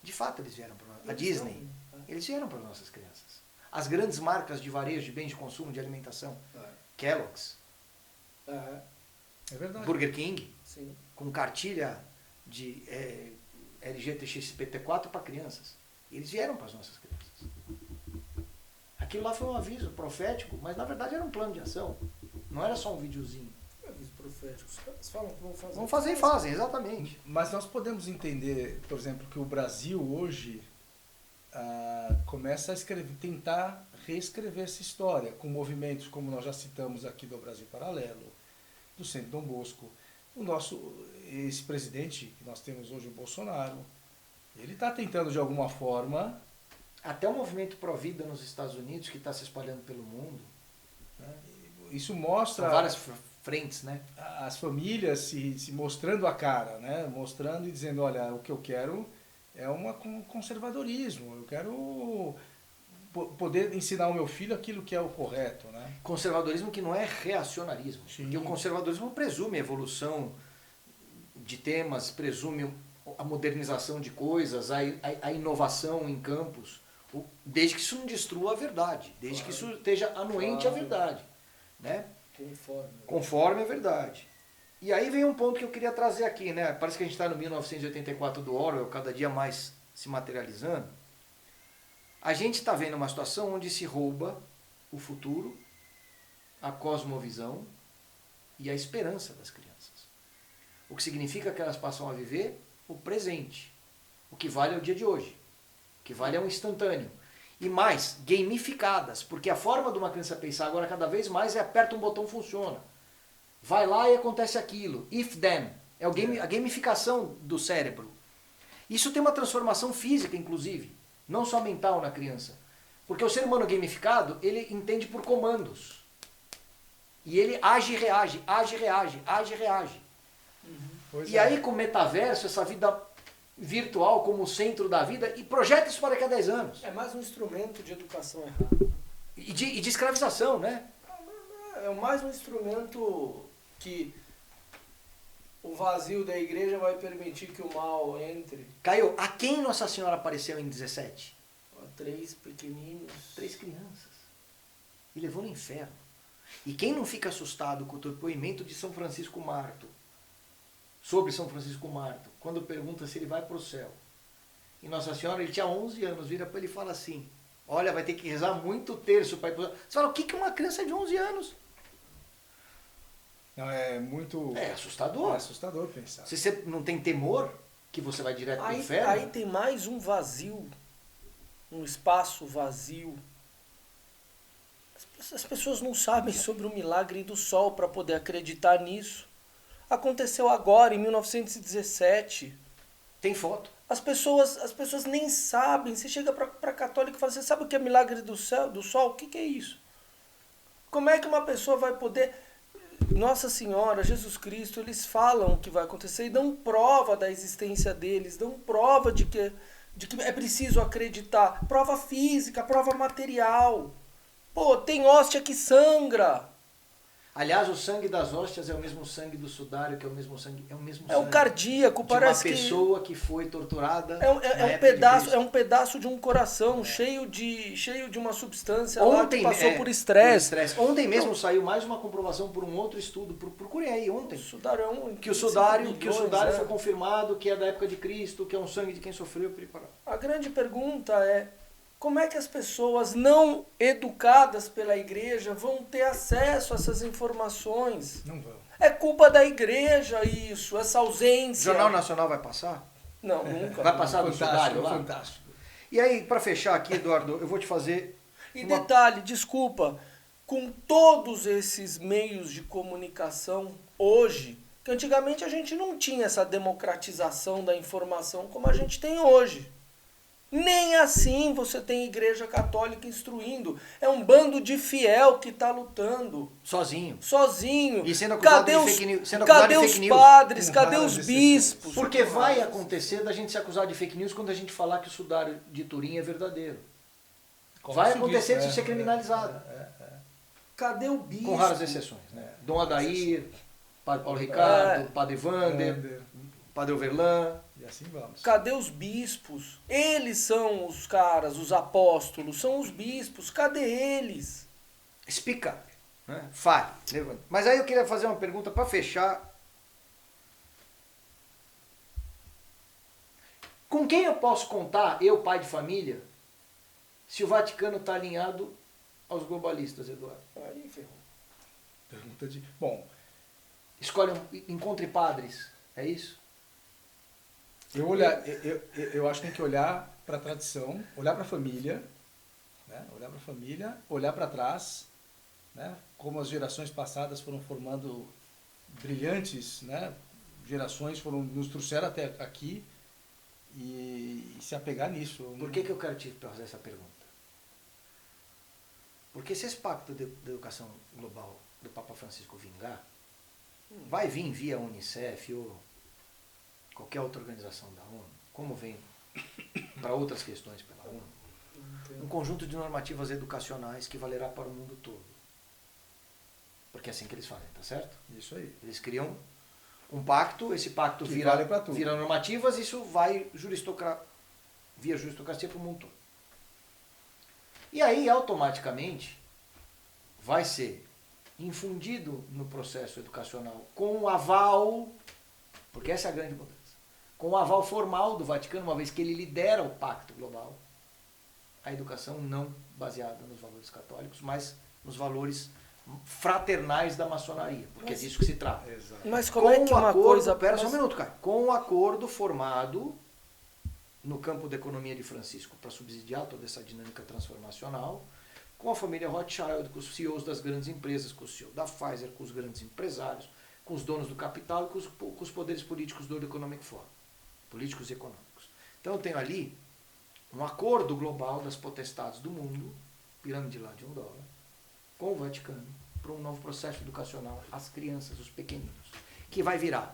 De fato eles vieram para a Disney. Eles vieram para nossas crianças. As grandes marcas de varejo de bens de consumo, de alimentação. Kellogg's. É verdade. Burger King. Sim. Com cartilha de LGBTQIA+ para crianças. Eles vieram para as nossas crianças. Aquilo lá foi um aviso profético, mas na verdade era um plano de ação. Não era só um videozinho. Aviso profético. Os caras falam que vão fazer. Vão fazer e fazem, exatamente. Mas nós podemos entender, por exemplo, que o Brasil hoje começa a tentar reescrever essa história, com movimentos como nós já citamos aqui do Brasil Paralelo, do Centro Dom Bosco, esse presidente que nós temos hoje, o Bolsonaro, ele está tentando de alguma forma... Até o movimento pró-vida nos Estados Unidos, que está se espalhando pelo mundo, né? Isso mostra... São várias frentes, né? As famílias se mostrando a cara, né? Mostrando e dizendo, olha, o que eu quero é um conservadorismo, eu quero poder ensinar ao meu filho aquilo que é o correto, né? Conservadorismo que não é reacionarismo. Sim. Porque o conservadorismo presume a evolução de temas, presume a modernização de coisas, a inovação em campos, desde que isso não destrua a verdade, desde que isso esteja anuente à verdade, né? Conforme a verdade. E aí vem um ponto que eu queria trazer aqui, né? Parece que a gente está no 1984 do Orwell, cada dia mais se materializando. A gente está vendo uma situação onde se rouba o futuro, a cosmovisão e a esperança das crianças. O que significa que elas passam a viver o presente. O que vale é o dia de hoje. O que vale é um instantâneo. E mais, gamificadas, porque a forma de uma criança pensar agora cada vez mais é aperta um botão, funciona. Vai lá e acontece aquilo. If then. É a gamificação do cérebro. Isso tem uma transformação física, inclusive. Não só mental na criança. Porque o ser humano gamificado, ele entende por comandos. E ele age e reage, age e reage, age e reage. E aí com o metaverso, essa vida virtual como o centro da vida, e projeta isso para daqui a 10 anos. É mais um instrumento de educação errada. E de escravização, né? É mais um instrumento que o vazio da igreja vai permitir que o mal entre. Caio, a quem Nossa Senhora apareceu em 17? 3 pequeninos. 3 crianças. E levou no inferno. E quem não fica assustado com o depoimento de São Francisco Marto, sobre São Francisco Marto, quando pergunta se ele vai para o céu. E Nossa Senhora, ele tinha 11 anos, vira para ele e fala assim, olha, vai ter que rezar muito terço para ir para o céu. Você fala, o que uma criança de 11 anos? Não, é muito... É assustador. É assustador pensar. Se você não tem temor, que você vai direto para o inferno. Aí tem mais um vazio, um espaço vazio. As pessoas não sabem sobre o milagre do sol para poder acreditar nisso. Aconteceu agora, em 1917. Tem foto. As pessoas nem sabem. Você chega para católico e fala, você sabe o que é milagre do sol? O que é isso? Como é que uma pessoa vai poder... Nossa Senhora, Jesus Cristo, eles falam o que vai acontecer e dão prova da existência deles, dão prova de que é preciso acreditar. Prova física, prova material. Pô, tem hóstia que sangra. Aliás, o sangue das hóstias é o mesmo sangue do sudário, que é o mesmo sangue. É o mesmo sangue. É o cardíaco, parece que... uma pessoa que foi torturada. É um pedaço de um coração cheio de uma substância lá que passou por estresse. Ontem mesmo saiu mais uma comprovação por um outro estudo. Procurem aí ontem. O sudário é um... Que o sudário foi confirmado que é da época de Cristo, que é um sangue de quem sofreu. A grande pergunta é, como é que as pessoas não educadas pela igreja vão ter acesso a essas informações? Não vão. É culpa da igreja isso, essa ausência. O Jornal Nacional vai passar? Não, nunca. Vai passar do sudário lá? Fantástico. E aí, para fechar aqui, Eduardo, eu vou te fazer... Detalhe, desculpa, com todos esses meios de comunicação hoje, que antigamente a gente não tinha essa democratização da informação como a gente tem hoje. Nem assim você tem igreja católica instruindo. É um bando de fiel que está lutando. Sozinho. Sozinho. E sendo acusado de fake news. Cadê os padres? Cadê os bispos? Porque vai acontecer da gente ser acusado de fake news quando a gente falar que o sudário de Turim é verdadeiro. Vai acontecer de ser criminalizado. Cadê o bispo? Com raras exceções. Né? Dom Adair, Padre Paulo Ricardo, Padre Vander, Padre Overlan. E assim vamos. Cadê os bispos? Eles são os caras, os apóstolos, são os bispos. Cadê eles? Speak up, né? Fale. Mas aí eu queria fazer uma pergunta para fechar. Com quem eu posso contar, eu, pai de família, se o Vaticano está alinhado aos globalistas, Eduardo? Aí, ferrou. Pergunta de... Bom... Encontre padres, é isso? Eu acho que tem que olhar para a tradição, olhar para a família, né? Olhar para a família, olhar para trás, né? Como as gerações passadas foram formando brilhantes, né? Gerações nos trouxeram até aqui e se apegar nisso. Por que eu quero te fazer essa pergunta? Porque se esse pacto de educação global do Papa Francisco vingar, vai vir via Unicef ou qualquer outra organização da ONU, como vem para outras questões pela ONU, um conjunto de normativas educacionais que valerá para o mundo todo. Porque é assim que eles fazem, tá certo? Isso aí. Eles criam um pacto, esse pacto vira normativas, isso vai via juristocracia para o mundo todo. E aí, automaticamente, vai ser infundido no processo educacional com o aval, porque essa é a grande mudança, com o aval formal do Vaticano, uma vez que ele lidera o pacto global, a educação não baseada nos valores católicos, mas nos valores fraternais da maçonaria, porque é disso que se trata. Mas como é que uma coisa... Pera só um minuto, cara. Com um acordo formado no campo da economia de Francisco para subsidiar toda essa dinâmica transformacional, com a família Rothschild, com os CEOs das grandes empresas, com o CEO da Pfizer, com os grandes empresários, com os donos do capital e com os poderes políticos do World Economic Forum, políticos e econômicos. Então eu tenho ali um acordo global das potestades do mundo, pirâmide lá de $1, com o Vaticano, para um novo processo educacional às crianças, os pequeninos, que vai virar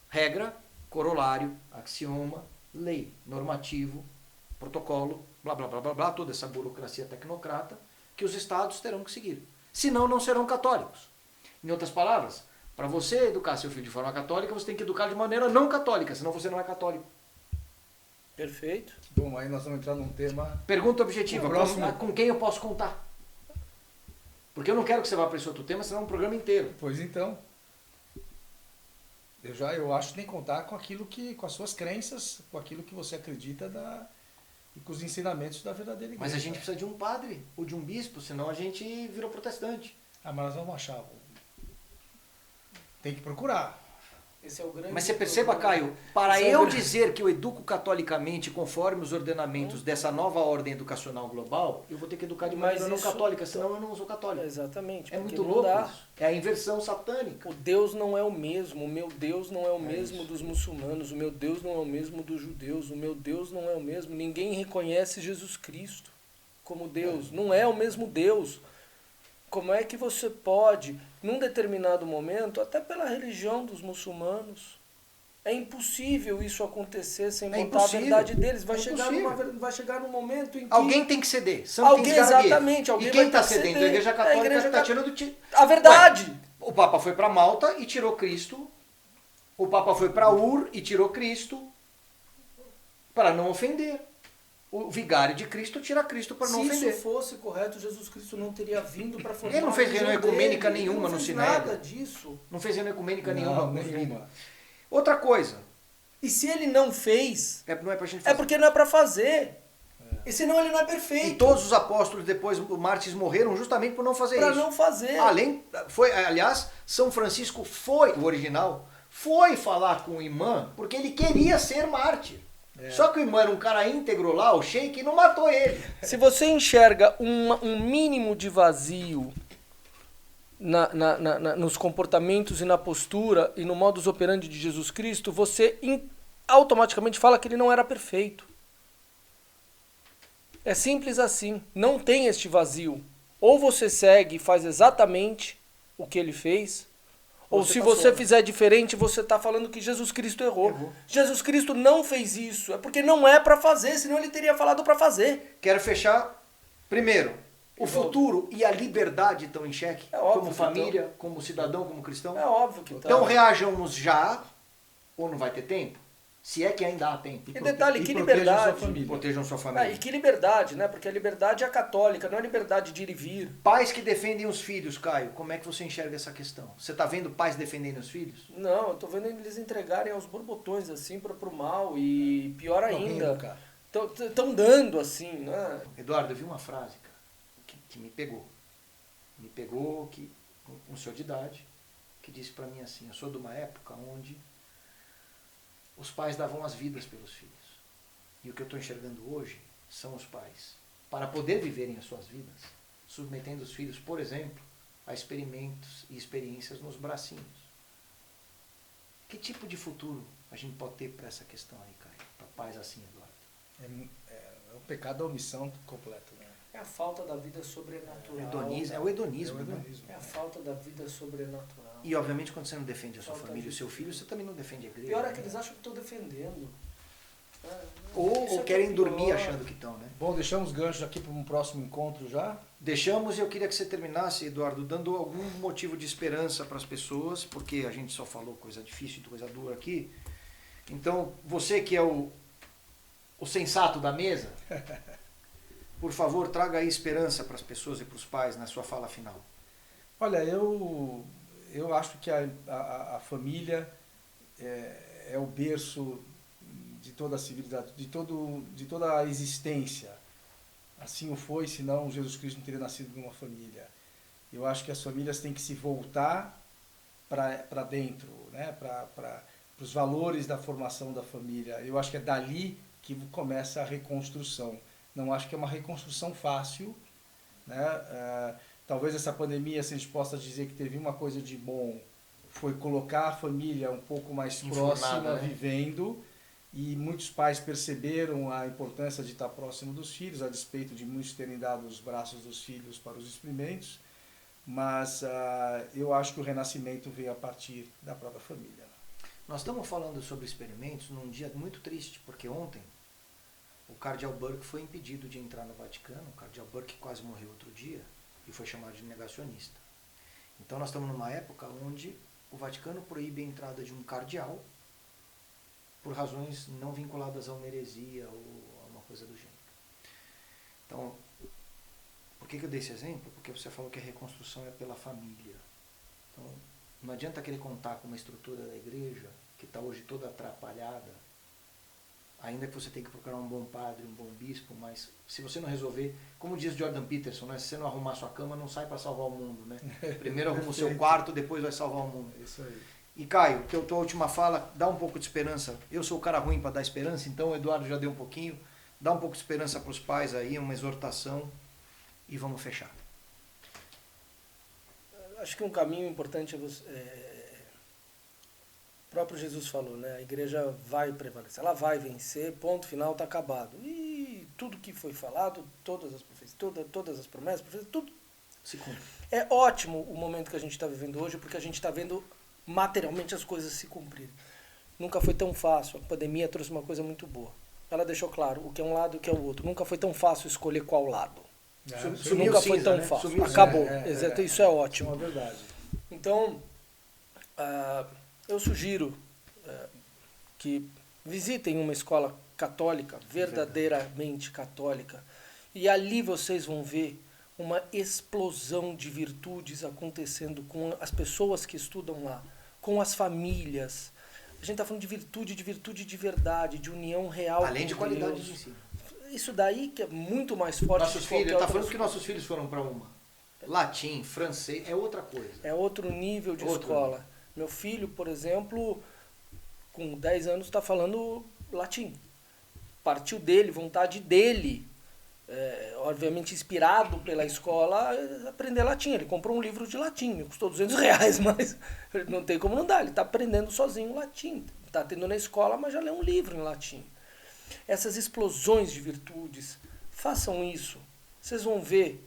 regra, corolário, axioma, lei, normativo, protocolo, blá, blá, blá, blá, blá, toda essa burocracia tecnocrata que os estados terão que seguir. Senão, não serão católicos. Em outras palavras, para você educar seu filho de forma católica, você tem que educar de maneira não católica, senão você não é católico. Perfeito. Bom, aí nós vamos entrar num tema... Pergunta objetiva, próximo... com quem eu posso contar? Porque eu não quero que você vá para esse outro tema, senão é um programa inteiro. Pois então. Eu acho que tem que contar com com as suas crenças, com aquilo que você acredita e com os ensinamentos da verdadeira igreja. Mas a gente precisa de um padre ou de um bispo, senão a gente virou protestante. Ah, mas nós vamos achar. Tem que procurar. Esse é o grande Mas você perceba, Caio, para eu dizer que eu educo catolicamente conforme os ordenamentos dessa nova ordem educacional global, eu vou ter que educar de maneira não católica, senão eu não sou católico. Exatamente. É muito louco isso. É a inversão satânica. O Deus não é o mesmo. O meu Deus não é o mesmo dos muçulmanos. O meu Deus não é o mesmo dos judeus. O meu Deus não é o mesmo. Ninguém reconhece Jesus Cristo como Deus. Não é o mesmo Deus. Como é que você pode, num determinado momento, até pela religião dos muçulmanos, é impossível isso acontecer sem botar a verdade deles. Vai chegar num momento em que... Alguém tem que ceder. Exatamente. E quem está cedendo? A Igreja Católica está tirando... A verdade! Ué, o Papa foi para Malta e tirou Cristo. O Papa foi para Ur e tirou Cristo para não ofender. O vigário de Cristo tira Cristo para não ofender. Se isso fosse correto, Jesus Cristo não teria vindo para formar... Ele não fez reunião ecumênica nenhuma no Sinédrio. Não fez nada disso. Não fez reunião ecumênica nenhuma. Nenhuma. Outra coisa. E se ele não fez, não é pra gente fazer. É porque não é para fazer. E senão ele não é perfeito. E todos os apóstolos depois, os mártires, morreram justamente por não fazer isso. Para não fazer. Aliás, São Francisco o original, foi falar com o imã porque ele queria ser mártir. Só que o irmão era um cara íntegro lá, o sheik, e não matou ele. Se você enxerga um mínimo de vazio nos comportamentos e na postura e no modus operandi de Jesus Cristo, você automaticamente fala que ele não era perfeito. É simples assim. Não tem este vazio. Ou você segue e faz exatamente o que ele fez, ou se você fizer diferente, você está falando que Jesus Cristo errou. Jesus Cristo não fez isso. É porque não é para fazer, senão ele teria falado para fazer. Quero fechar. Primeiro, o futuro e a liberdade estão em xeque. Como família, como cidadão, como cristão. É óbvio que então reajamos já, ou não vai ter tempo? Se é que ainda há tempo. E detalhe, que liberdade. Protejam sua família. E que liberdade, né? Porque a liberdade é católica, não é liberdade de ir e vir. Pais que defendem os filhos, Caio, como é que você enxerga essa questão? Você está vendo pais defendendo os filhos? Não, eu tô vendo eles entregarem aos borbotões, assim, pro mal. E pior ainda, estão dando, assim, né? Eduardo, eu vi uma frase, cara, que me pegou. Me pegou, um senhor de idade, que disse para mim assim, eu sou de uma época onde os pais davam as vidas pelos filhos. E o que eu estou enxergando hoje são os pais, para poder viverem as suas vidas, submetendo os filhos, por exemplo, a experimentos e experiências nos bracinhos. Que tipo de futuro a gente pode ter para essa questão aí, Caio? Para pais assim, Eduardo? É um pecado da omissão completo, né? É a falta da vida sobrenatural. É o hedonismo, né? É a falta da vida sobrenatural. E obviamente quando você não defende a sua família e o seu filho, você também não defende a igreja. Pior é que eles acham que estou defendendo. Ou querem dormir achando que estão, né? Bom, deixamos ganchos aqui para um próximo encontro já. Deixamos, e eu queria que você terminasse, Eduardo, dando algum motivo de esperança para as pessoas, porque a gente só falou coisa difícil e coisa dura aqui. Então, você que é o sensato da mesa, por favor, traga aí esperança para as pessoas e para os pais na sua fala final. Olha, eu acho que a família é o berço de toda a civilidade, de toda a existência. Assim o foi, senão Jesus Cristo não teria nascido de uma família. Eu acho que as famílias têm que se voltar para dentro, né? Para os valores da formação da família. Eu acho que é dali que começa a reconstrução. Não acho que é uma reconstrução fácil, né? Talvez essa pandemia, se a gente possa dizer que teve uma coisa de bom, foi colocar a família um pouco mais próxima, né? Vivendo. E muitos pais perceberam a importância de estar próximo dos filhos, a despeito de muitos terem dado os braços dos filhos para os experimentos. Mas eu acho que o renascimento veio a partir da própria família. Nós estamos falando sobre experimentos num dia muito triste, porque ontem o cardeal Burke foi impedido de entrar no Vaticano. O cardeal Burke quase morreu outro dia e foi chamado de negacionista. Então nós estamos numa época onde o Vaticano proíbe a entrada de um cardeal por razões não vinculadas a uma heresia ou a uma coisa do gênero. Então, por que eu dei esse exemplo? Porque você falou que a reconstrução é pela família. Então, não adianta querer contar com uma estrutura da igreja que está hoje toda atrapalhada, ainda que você tenha que procurar um bom padre, um bom bispo, mas se você não resolver, como diz Jordan Peterson, né? Se você não arrumar sua cama, não sai para salvar o mundo, né? Primeiro arruma o seu quarto, depois vai salvar o mundo. Isso aí. E Caio, tua última fala, dá um pouco de esperança. Eu sou o cara ruim para dar esperança, então o Eduardo já deu um pouquinho. Dá um pouco de esperança para os pais aí, uma exortação, e vamos fechar. Acho que um caminho importante o próprio Jesus falou, né? A igreja vai prevalecer, ela vai vencer, ponto final, está acabado. E tudo que foi falado, todas as profecias, todas as promessas, tudo se cumpre. É ótimo o momento que a gente está vivendo hoje, porque a gente está vendo materialmente as coisas se cumprirem. Nunca foi tão fácil. A pandemia trouxe uma coisa muito boa. Ela deixou claro o que é um lado e o que é o outro. Nunca foi tão fácil escolher qual lado. Nunca foi tão fácil. Acabou. Isso é ótimo. É uma verdade. Então, eu sugiro que visitem uma escola católica, verdadeiramente católica, e ali vocês vão ver uma explosão de virtudes acontecendo com as pessoas que estudam lá, com as famílias. A gente está falando de virtude de verdade, de união real. Além de qualidade de ensino. Isso daí que é muito mais forte. Nossos filhos, está falando que nossos filhos foram para uma. Latim, francês, é outra coisa. É outro nível de escola. Nível. Meu filho, por exemplo, com 10 anos está falando latim. Partiu dele, vontade dele. Obviamente inspirado pela escola, aprender latim. Ele comprou um livro de latim, custou R$200, mas não tem como não dar. Ele está aprendendo sozinho latim. Está tendo na escola, mas já lê um livro em latim. Essas explosões de virtudes, façam isso. Vocês vão ver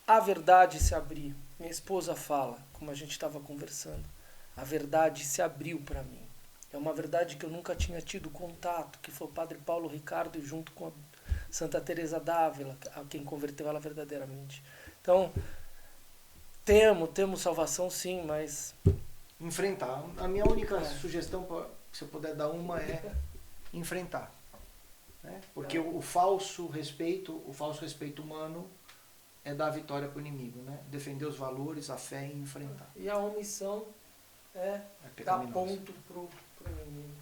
a verdade se abrir. Minha esposa fala, como a gente estava conversando, a verdade se abriu para mim. É uma verdade que eu nunca tinha tido contato, que foi o Padre Paulo Ricardo junto com a Santa Teresa d'Ávila, a quem converteu ela verdadeiramente. Então, temos salvação sim, mas... Enfrentar. A minha única sugestão, se eu puder dar uma, é enfrentar. Né? Porque o falso respeito humano é dar a vitória para o inimigo. Né? Defender os valores, a fé e enfrentar. E a omissão é dar ponto para o inimigo.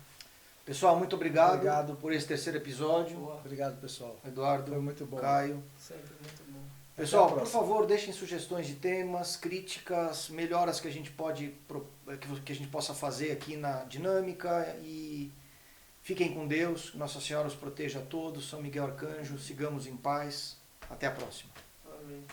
Pessoal, muito obrigado por esse terceiro episódio. Boa. Obrigado, pessoal. Eduardo, foi muito bom. Caio. Sempre muito bom. Pessoal, por favor, deixem sugestões de temas, críticas, melhoras que a gente possa fazer aqui na dinâmica, e fiquem com Deus. Nossa Senhora os proteja a todos. São Miguel Arcanjo. Sigamos em paz. Até a próxima. Amém.